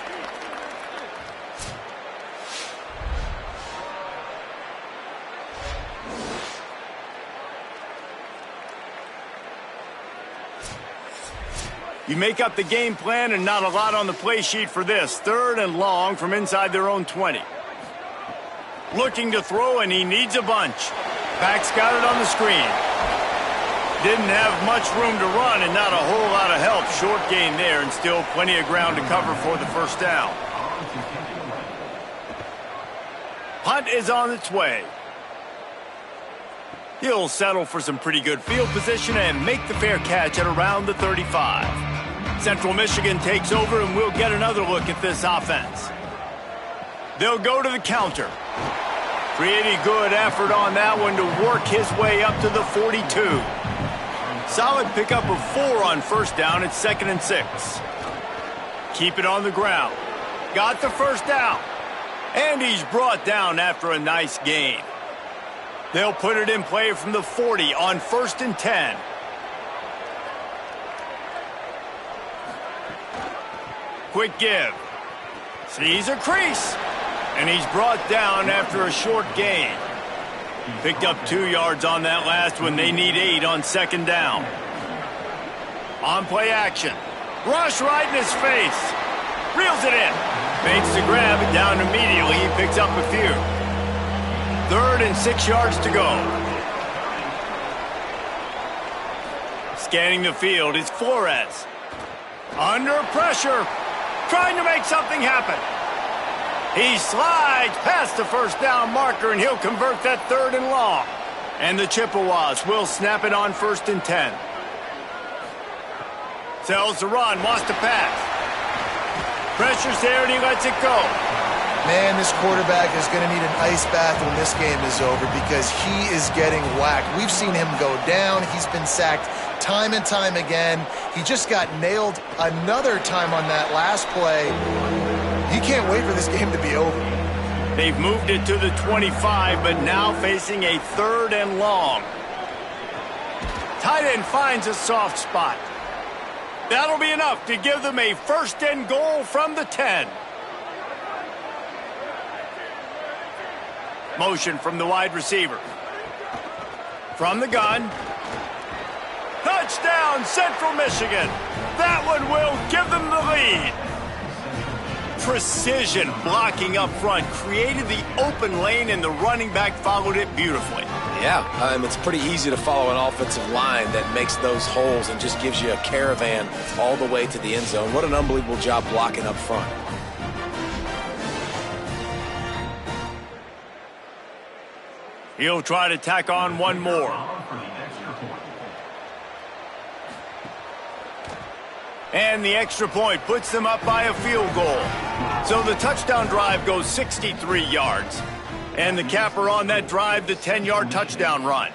You make up the game plan and not a lot on the play sheet for this. Third and long from inside their own 20. Looking to throw, and he needs a bunch. Back's got it on the screen. Didn't have much room to run and not a whole lot of help. Short gain there and still plenty of ground to cover for the first down. Punt is on its way. He'll settle for some pretty good field position and make the fair catch at around the 35. Central Michigan takes over, and we'll get another look at this offense. They'll go to the counter. Pretty good effort on that one to work his way up to the 42. Solid pickup of 4 on first down. It's 2nd and 6. Keep it on the ground. Got the first down. And he's brought down after a nice gain. They'll put it in play from the 40 on 1st and 10. Quick give. Sees a crease. And he's brought down after a short gain. Picked up 2 yards on that last one. They need 8 on 2nd down. On play action. Rush right in his face. Reels it in. Makes the grab it down immediately. He picks up a few. 3rd and 6 yards to go. Scanning the field is Flores. Under pressure. Trying to make something happen. He slides past the first down marker, and he'll convert that 3rd and long. And the Chippewas will snap it on 1st and 10. Sells the run, wants to pass. Pressure's there, and he lets it go. Man, this quarterback is going to need an ice bath when this game is over because he is getting whacked. We've seen him go down. He's been sacked time and time again. He just got nailed another time on that last play. He can't wait for this game to be over. They've moved it to the 25, but now facing a 3rd and long. Tight end finds a soft spot. That'll be enough to give them a 1st and goal from the 10. Motion from the wide receiver. From the gun. Touchdown, Central Michigan. That one will give them the lead. Precision blocking up front created the open lane, and the running back followed it beautifully. Yeah, it's pretty easy to follow an offensive line that makes those holes and just gives you a caravan all the way to the end zone. What an unbelievable job blocking up front. He'll try to tack on one more. And the extra point puts them up by a field goal. So the touchdown drive goes 63 yards. And the capper on that drive, the 10-yard touchdown run.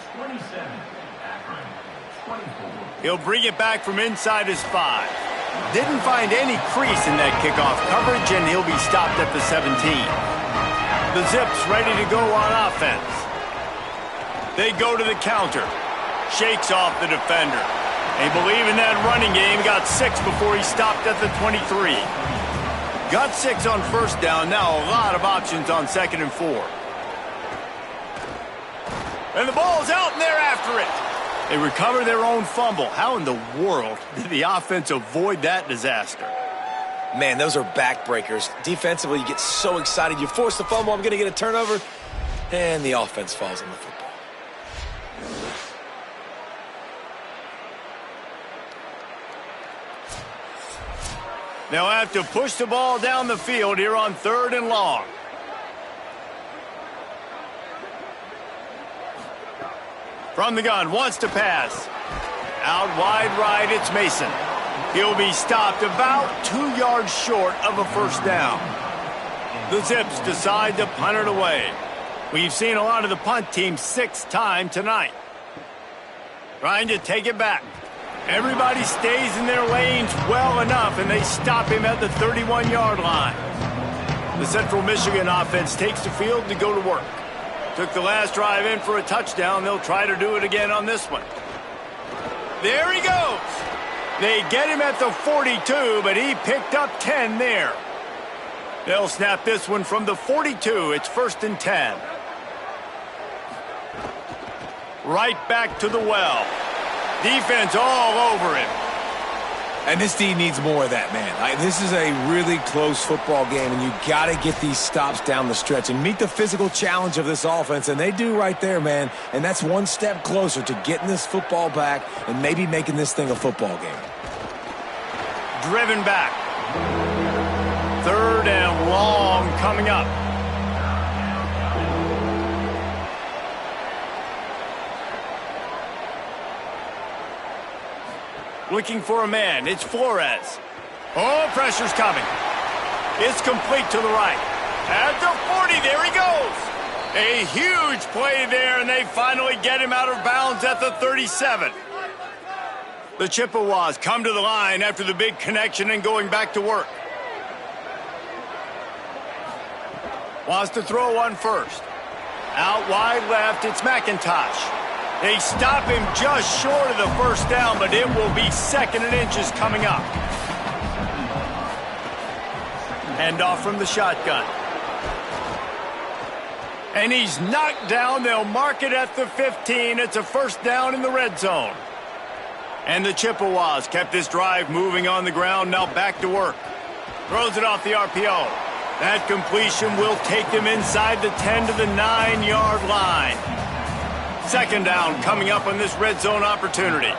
He'll bring it back from inside his 5. Didn't find any crease in that kickoff coverage, and he'll be stopped at the 17. The Zips ready to go on offense. They go to the counter. Shakes off the defender. They believe in that running game. Got 6 before he stopped at the 23. Got 6 on first down. Now a lot of options on 2nd and 4. And the ball's out, and they're after it. They recover their own fumble. How in the world did the offense avoid that disaster? Man, those are backbreakers. Defensively, you get so excited. You force the fumble, I'm going to get a turnover, and the offense falls on the football. They'll have to push the ball down the field here on 3rd and long. From the gun, wants to pass. Out wide right, it's Mason. He'll be stopped about 2 yards short of a first down. The Zips decide to punt it away. We've seen a lot of the punt team 6 times tonight. Trying to take it back. Everybody stays in their lanes well enough, and they stop him at the 31-yard line. The Central Michigan offense takes the field to go to work. Took the last drive in for a touchdown. They'll try to do it again on this one. There he goes. They get him at the 42, but he picked up 10 there. They'll snap this one from the 42. It's 1st and 10. Right back to the well. Defense all over him. And this D needs more of that, man. This is a really close football game, and you got to get these stops down the stretch and meet the physical challenge of this offense, and they do right there, man. And that's one step closer to getting this football back and maybe making this thing a football game. Driven back. 3rd and long coming up. Looking for a man. It's Flores. Oh, pressure's coming. It's complete to the right. At the 40, there he goes. A huge play there, and they finally get him out of bounds at the 37. The Chippewas come to the line after the big connection and going back to work. Wants to throw one first. Out wide left, it's McIntosh. They stop him just short of the first down, but it will be 2nd and inches coming up. Hand off from the shotgun. And he's knocked down. They'll mark it at the 15. It's a first down in the red zone. And the Chippewas kept this drive moving on the ground. Now back to work. Throws it off the RPO. That completion will take them inside the 10 to the 9-yard line. 2nd down coming up on this red zone opportunity.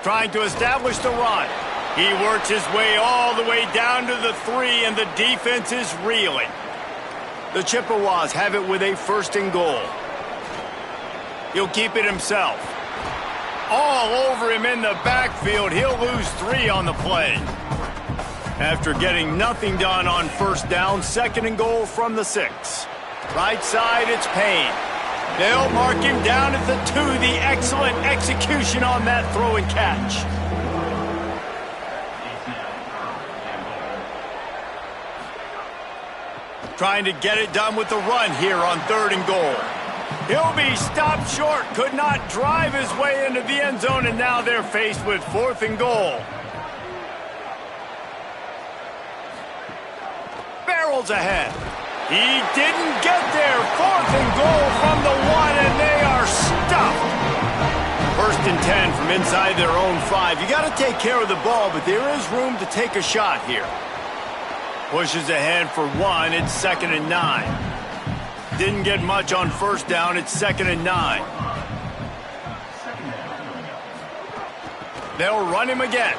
Trying to establish the run. He works his way all the way down to the 3, and the defense is reeling. The Chippewas have it with a 1st and goal. He'll keep it himself. All over him in the backfield. He'll lose 3 on the play. After getting nothing done on first down, 2nd and goal from the 6. Right side, it's Payne. They'll mark him down at the 2. The excellent execution on that throw and catch. Trying to get it done with the run here on 3rd and goal. He'll be stopped short. Could not drive his way into the end zone, and now they're faced with 4th and goal. Barrels ahead. He didn't get there. 4th and goal from the 1, and they are stuffed. 1st and 10 from inside their own 5. You got to take care of the ball, but there is room to take a shot here. Pushes ahead for 1. It's 2nd and 9. Didn't get much on first down. It's 2nd and 9. They'll run him again.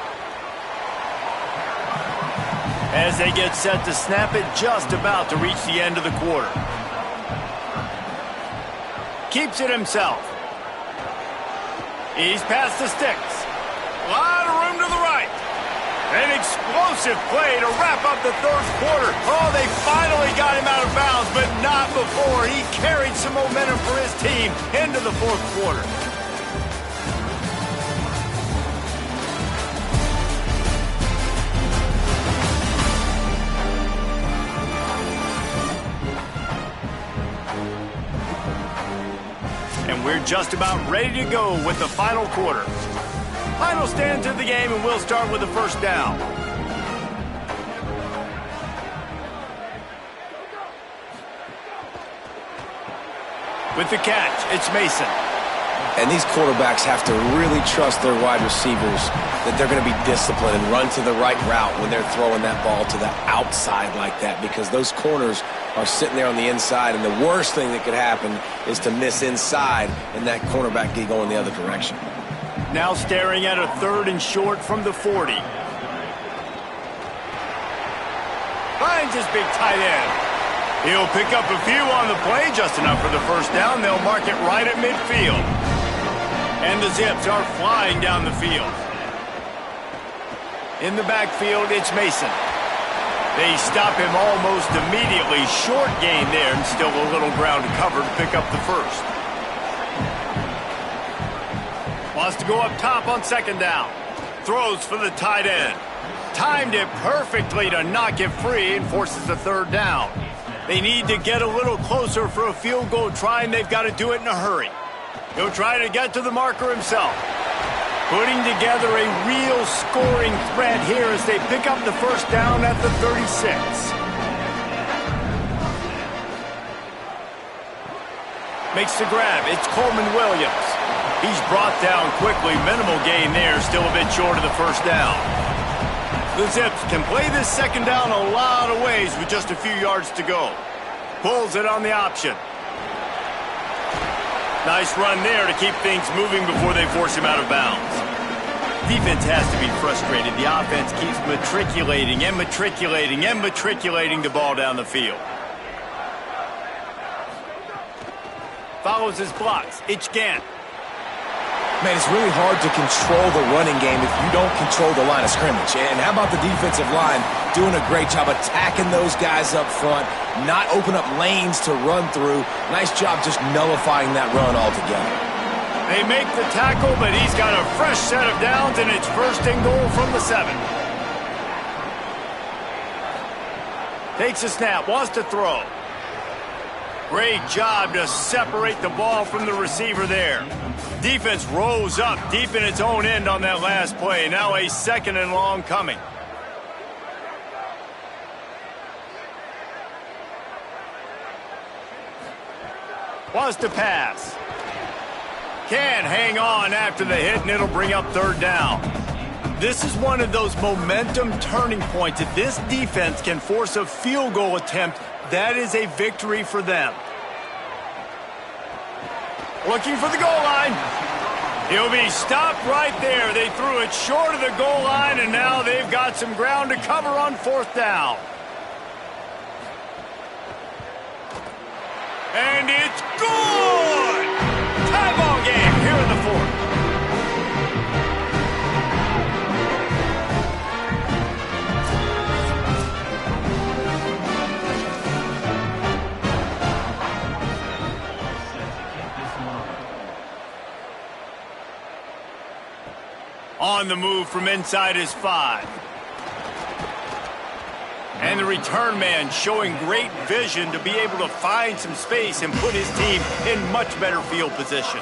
As they get set to snap it, just about to reach the end of the quarter. Keeps it himself. He's past the sticks. A lot of room to the right. An explosive play to wrap up the 3rd quarter. Oh, they finally got him out of bounds, but not before. He carried some momentum for his team into the 4th quarter. And we're just about ready to go with the final quarter. Final stands of the game, and we'll start with the first down. With the catch, it's Mason. And these quarterbacks have to really trust their wide receivers that they're going to be disciplined and run to the right route when they're throwing that ball to the outside like that, because those corners are sitting there on the inside, and the worst thing that could happen is to miss inside and that cornerback get going the other direction. Now staring at a 3rd and short from the 40. finds his big tight end. He'll pick up a few on the play, just enough for the first down. They'll mark it right at midfield. And the Zips are flying down the field. In the backfield, it's Mason. They stop him almost immediately. Short gain there, and still a little ground to cover to pick up the first. Wants to go up top on second down. Throws for the tight end. Timed it perfectly to knock it free and forces the third down. They need to get a little closer for a field goal try, and they've got to do it in a hurry. He'll try to get to the marker himself. Putting together a real scoring threat here as they pick up the first down at the 36. Makes the grab. It's Coleman Williams. He's brought down quickly. Minimal gain there. Still a bit short of the first down. The Zips can play this second down a lot of ways with just a few yards to go. Pulls it on the option. Nice run there to keep things moving before they force him out of bounds. Defense has to be frustrated. The offense keeps matriculating and matriculating and matriculating the ball down the field. Follows his blocks. It's Gant. Man, it's really hard to control the running game if you don't control the line of scrimmage. And how about the defensive line doing a great job attacking those guys up front, not open up lanes to run through. Nice job just nullifying that run altogether. They make the tackle, but he's got a fresh set of downs, and it's first and goal from the 7. Takes a snap, wants to throw. Great job to separate the ball from the receiver there. Defense rose up deep in its own end on that last play. Now a second and long coming. Wants to pass. Can't hang on after the hit, and it'll bring up third down. This is one of those momentum turning points. If this defense can force a field goal attempt, that is a victory for them. Looking for the goal line. He'll be stopped right there. They threw it short of the goal line, and now they've got some ground to cover on fourth down. And it's good! Tie ball game here in the fourth. On the move from inside his 5. And the return man showing great vision to be able to find some space and put his team in much better field position.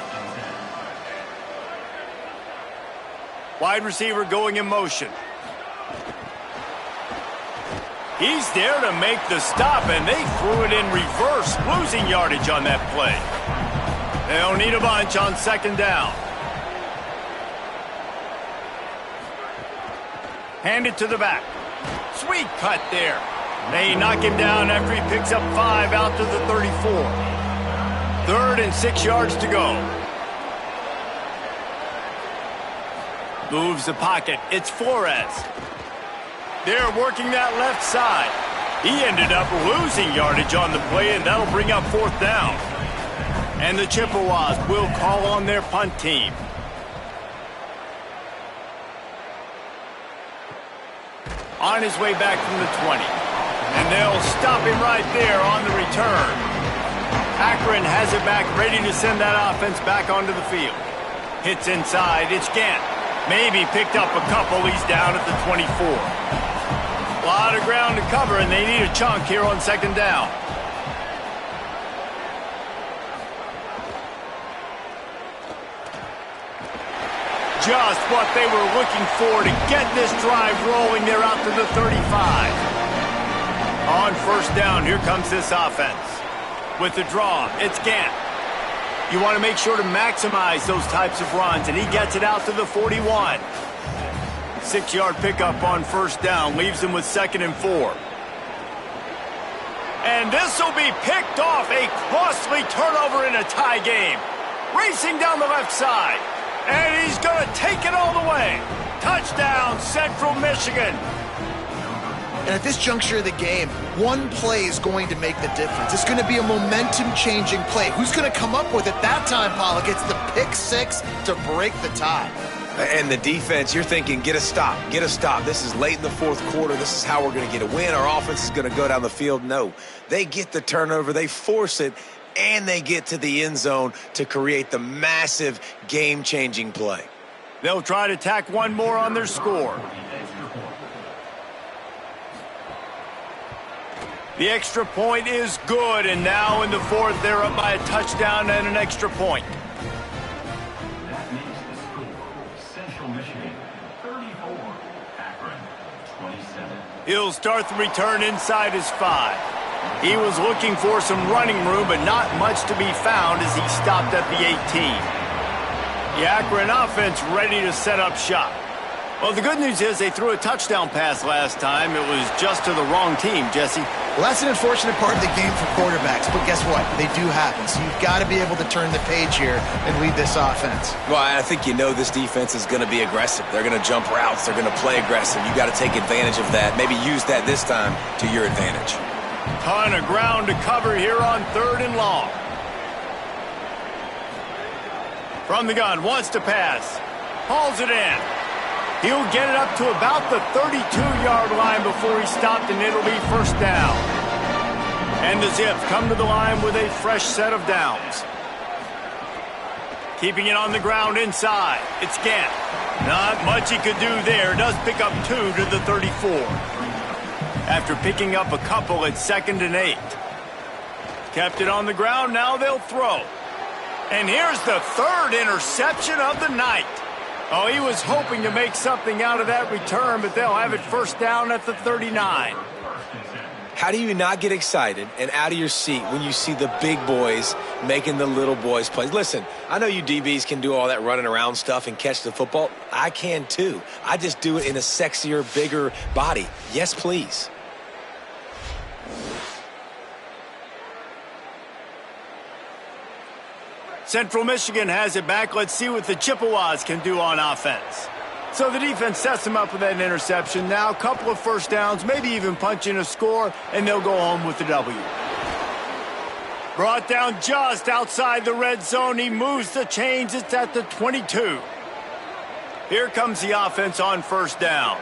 Wide receiver going in motion. He's there to make the stop, and they threw it in reverse, losing yardage on that play. They'll need a bunch on second down. Hand it to the back. Sweet cut there. They knock him down after he picks up 5 out to the 34. 3rd and 6 yards to go. Moves the pocket. It's Flores. They're working that left side. He ended up losing yardage on the play, and that'll bring up fourth down. And the Chippewas will call on their punt team. On his way back from the 20. And they'll stop him right there on the return. Akron has it back, ready to send that offense back onto the field. Hits inside, it's Gant. Maybe picked up a couple, he's down at the 24. A lot of ground to cover, and they need a chunk here on second down. Just what they were looking for to get this drive rolling. They're out to the 35. On first down, here comes this offense. With the draw, it's Gant. You want to make sure to maximize those types of runs, and he gets it out to the 41. 6-yard pickup on first down, leaves him with 2nd and 4. And this will be picked off. A costly turnover in a tie game. Racing down the left side. And he's going to take it all the way. Touchdown, Central Michigan. And at this juncture of the game, one play is going to make the difference. It's going to be a momentum-changing play. Who's going to come up with it that time, Pollock? It's the pick six to break the tie. And the defense, you're thinking, get a stop, get a stop. This is late in the fourth quarter. This is how we're going to get a win. Our offense is going to go down the field. No, they get the turnover, they force it, and they get to the end zone to create the massive game-changing play. They'll try to tack one more on their score. The extra point is good, and now in the fourth, they're up by a touchdown and an extra point. That makes the score Central Michigan 34, Akron 27. He'll start the return inside his 5. He was looking for some running room, but not much to be found as he stopped at the 18. The Akron offense ready to set up shop. Well, the good news is they threw a touchdown pass last time. It was just to the wrong team, Jesse. Well, that's an unfortunate part of the game for quarterbacks, but guess what? They do happen, so you've got to be able to turn the page here and lead this offense. Well, I think you know this defense is going to be aggressive. They're going to jump routes. They're going to play aggressive. You got to take advantage of that. Maybe use that this time to your advantage. Ton of ground to cover here on 3rd and long. From the gun, wants to pass. Hauls it in. He'll get it up to about the 32-yard line before he stopped, and it'll be first down. And the Zips come to the line with a fresh set of downs. Keeping it on the ground inside. It's Gant. Not much he could do there. Does pick up 2 to the 34. After picking up a couple at 2nd and 8. Kept it on the ground. Now they'll throw. And here's the 3rd interception of the night. Oh, he was hoping to make something out of that return, but they'll have it first down at the 39. How do you not get excited and out of your seat when you see the big boys making the little boys plays? Listen, I know you DBs can do all that running around stuff and catch the football. I can too. I just do it in a sexier, bigger body. Yes, please. Central Michigan has it back. Let's see what the Chippewas can do on offense. So the defense sets them up with that interception. Now a couple of first downs, maybe even punch in a score, and they'll go home with the W. Brought down just outside the red zone. He moves the chains. It's at the 22. Here comes the offense on first down.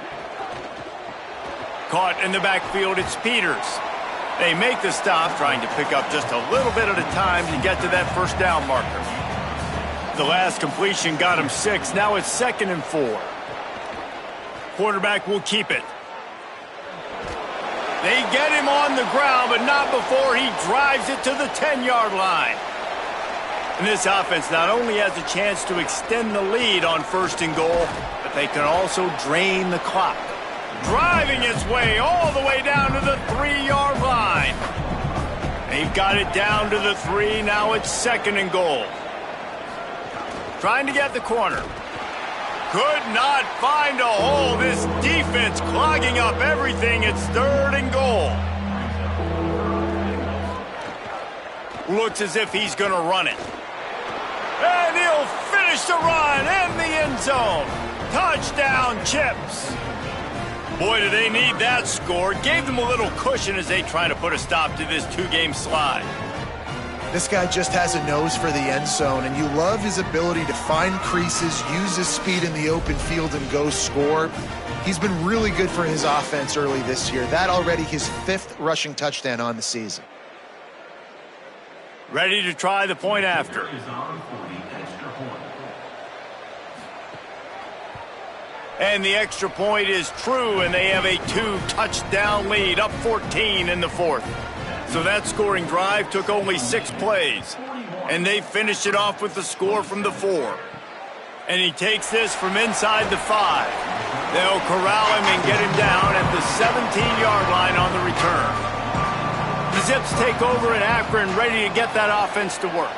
Caught in the backfield, it's Peters. They make the stop, trying to pick up just a little bit at a time to get to that first down marker. The last completion got him 6. Now it's 2nd and 4. Quarterback will keep it. They get him on the ground, but not before he drives it to the 10-yard line. And this offense not only has a chance to extend the lead on 1st and goal, but they can also drain the clock. Driving its way all the way down to the 3-yard line. They've got it down to the 3. Now it's 2nd and goal. Trying to get the corner. Could not find a hole. This defense clogging up everything. It's 3rd and goal. Looks as if he's going to run it. And he'll finish the run in the end zone. Touchdown, Chips. Boy, do they need that score. Gave them a little cushion as they try to put a stop to this 2-game slide. This guy just has a nose for the end zone, and you love his ability to find creases, use his speed in the open field, and go score. He's been really good for his offense early this year. That already his 5th rushing touchdown on the season. Ready to try the point after. And the extra point is true, and they have a 2-touchdown lead, up 14 in the 4th. So that scoring drive took only 6 plays, and they finished it off with the score from the 4. And he takes this from inside the 5. They'll corral him and get him down at the 17-yard line on the return. The Zips take over in Akron, ready to get that offense to work.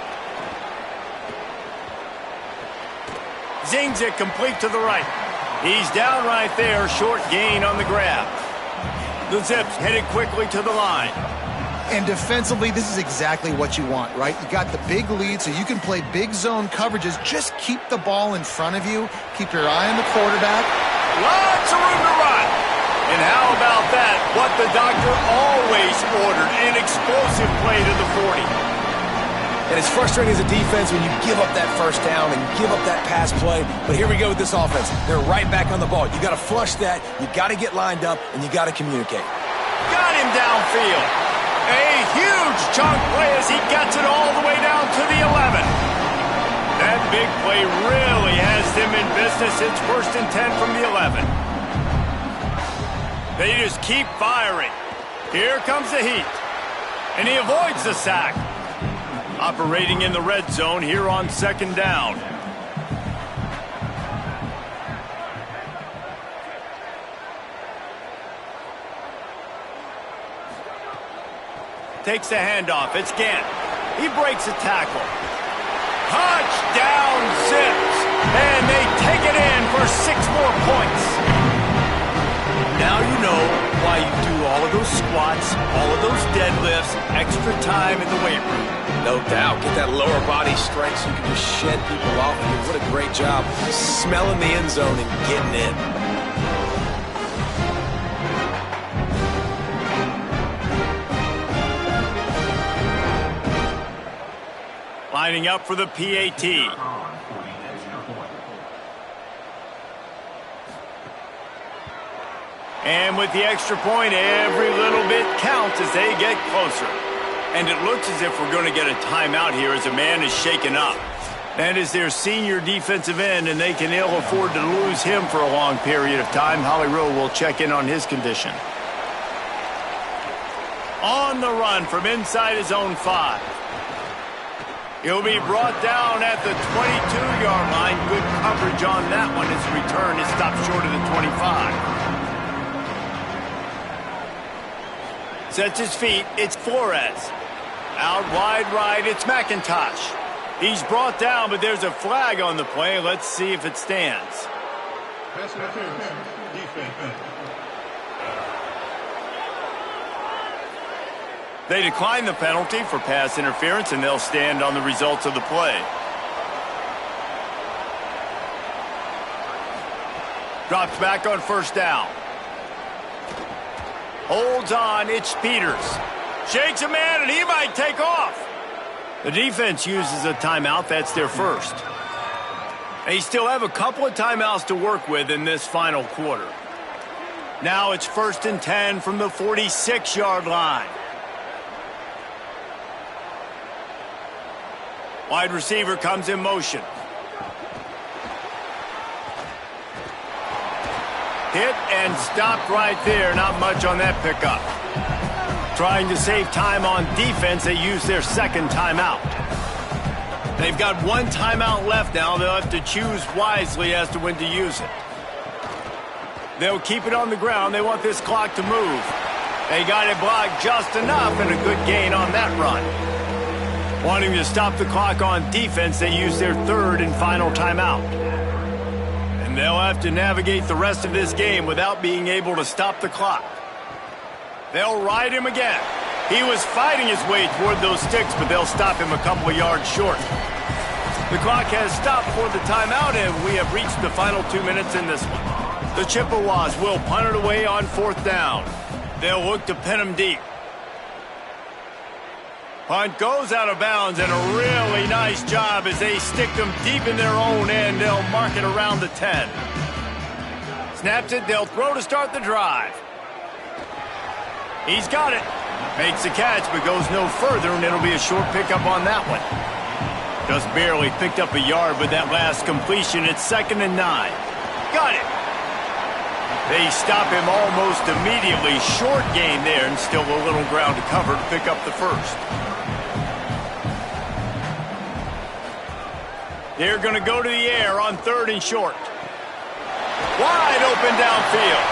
Zings it complete to the right. He's down right there, short gain on the grab. The Zips headed quickly to the line. And defensively, this is exactly what you want, right? You got the big lead, so you can play big zone coverages. Just keep the ball in front of you. Keep your eye on the quarterback. Lots of room to run. And how about that? What the doctor always ordered, an explosive play to the 40. And it's frustrating as a defense when you give up that first down and give up that pass play. But here we go with this offense. They're right back on the ball. You got to flush that. You got to get lined up, and you got to communicate. Got him downfield. A huge chunk play as he gets it all the way down to the 11. That big play really has them in business. It's 1st and 10 from the 11. They just keep firing. Here comes the heat. And he avoids the sack. Operating in the red zone here on 2nd down. Takes the handoff. It's Gant. He breaks a tackle. Touchdown Zips. And they take it in for 6 more points. Now you know why you do all of those squats, all of those deadlifts, extra time in the weight room. No doubt. Get that lower body strength so you can just shed people off of you. What a great job smelling the end zone and getting in. Lining up for the PAT. And with the extra point, every little bit counts as they get closer. And it looks as if we're going to get a timeout here as a man is shaken up. That is their senior defensive end, and they can ill afford to lose him for a long period of time. Holly Rowe will check in on his condition. On the run from inside his own 5. He'll be brought down at the 22-yard line. Good coverage on that one. His return is stopped short of the 25. Sets his feet. It's Flores. Out wide right, it's McIntosh. He's brought down, but there's a flag on the play. Let's see if it stands. Pass interference. Defense. They decline the penalty for pass interference, and they'll stand on the results of the play. Drops back on 1st down. Holds on, it's Peters. Shakes a man, and he might take off. The defense uses a timeout. That's their first. They still have a couple of timeouts to work with in this final quarter. Now it's 1st and 10 from the 46-yard line. Wide receiver comes in motion. Hit and stopped right there. Not much on that pickup. Trying to save time on defense, they use their 2nd timeout. They've got 1 timeout left now. They'll have to choose wisely as to when to use it. They'll keep it on the ground. They want this clock to move. They got it blocked just enough, and a good gain on that run. Wanting to stop the clock on defense, they use their 3rd and final timeout. And they'll have to navigate the rest of this game without being able to stop the clock. They'll ride him again. He was fighting his way toward those sticks, but they'll stop him a couple of yards short. The clock has stopped for the timeout, and we have reached the final 2 minutes in this one. The Chippewas will punt it away on 4th down. They'll look to pin him deep. Punt goes out of bounds, and a really nice job as they stick them deep in their own end. They'll mark it around the 10. Snaps it, they'll throw to start the drive. He's got it. Makes the catch, but goes no further, and it'll be a short pickup on that one. Just barely picked up a yard with that last completion. It's 2nd and 9. Got it. They stop him almost immediately. Short gain there, and still a little ground to cover to pick up the 1st. They're going to go to the air on 3rd and short. Wide open downfield.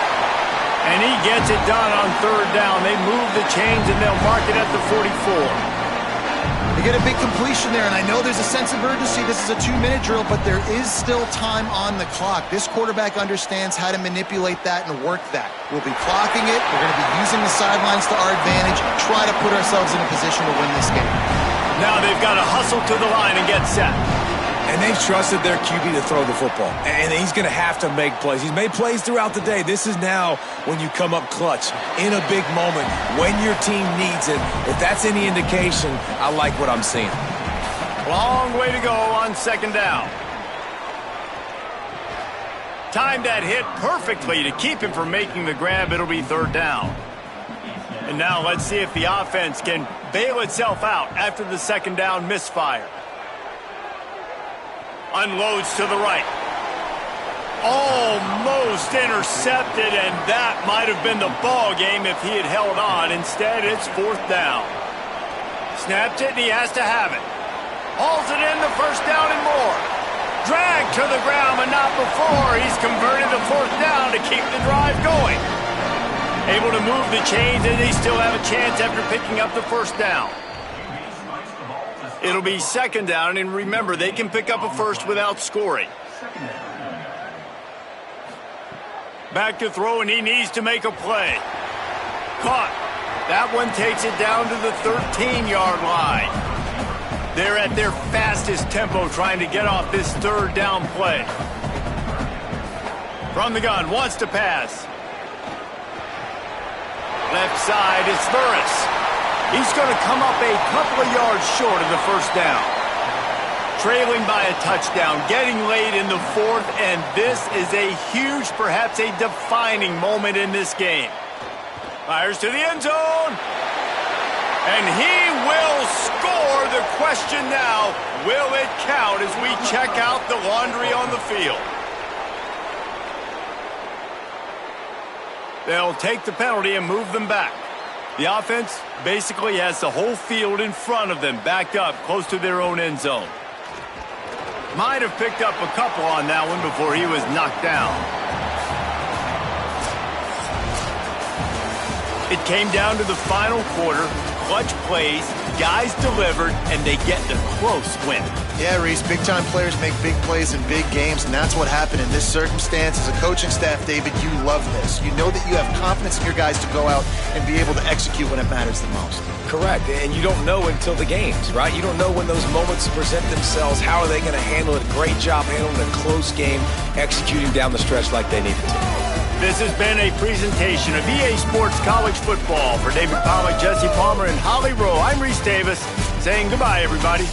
And he gets it done on 3rd down. They move the chains, and they'll mark it at the 44. They get a big completion there, and I know there's a sense of urgency. This is a 2-minute drill, but there is still time on the clock. This quarterback understands how to manipulate that and work that. We'll be clocking it. We're going to be using the sidelines to our advantage, try to put ourselves in a position to win this game. Now they've got to hustle to the line and get set. And And they've trusted their QB to throw the football. And he's going to have to make plays. He's made plays throughout the day. This is now when you come up clutch in a big moment when your team needs it. If that's any indication, I like what I'm seeing. Long way to go on second down. Timed that hit perfectly to keep him from making the grab. It'll be third down. And now let's see if the offense can bail itself out after the second down misfire. Unloads to the right. Almost intercepted, and that might have been the ball game if he had held on. Instead, it's fourth down. Snapped it, and he has to have it. Hauls it in, the first down and more. Dragged to the ground, but not before. He's converted the fourth down to keep the drive going. Able to move the chains, and they still have a chance after picking up the first down. It'll be second down, and remember, they can pick up a first without scoring. Back to throw, and he needs to make a play. Caught. That one takes it down to the 13-yard line. They're at their fastest tempo trying to get off this third down play. From the gun, wants to pass. Left side, it's Burris. He's going to come up a couple of yards short of the first down. Trailing by a touchdown, getting late in the fourth, and this is a huge, perhaps a defining moment in this game. Fires to the end zone. And he will score. The question now, will it count as we check out the laundry on the field? They'll take the penalty and move them back. The offense basically has the whole field in front of them, backed up close to their own end zone. Might have picked up a couple on that one before he was knocked down. It came down to the final quarter. Clutch plays, guys delivered, and they get the close win. Yeah, Reese, big-time players make big plays in big games, and that's what happened in this circumstance. As a coaching staff, David, you love this. You know that you have confidence in your guys to go out and be able to execute when it matters the most. Correct, and you don't know until the games, right? You don't know when those moments present themselves. How are they going to handle it? Great job handling a close game, executing down the stretch like they needed to. This has been a presentation of EA Sports College Football. For David Pollack, Jesse Palmer, and Holly Rowe, I'm Reese Davis saying goodbye, everybody.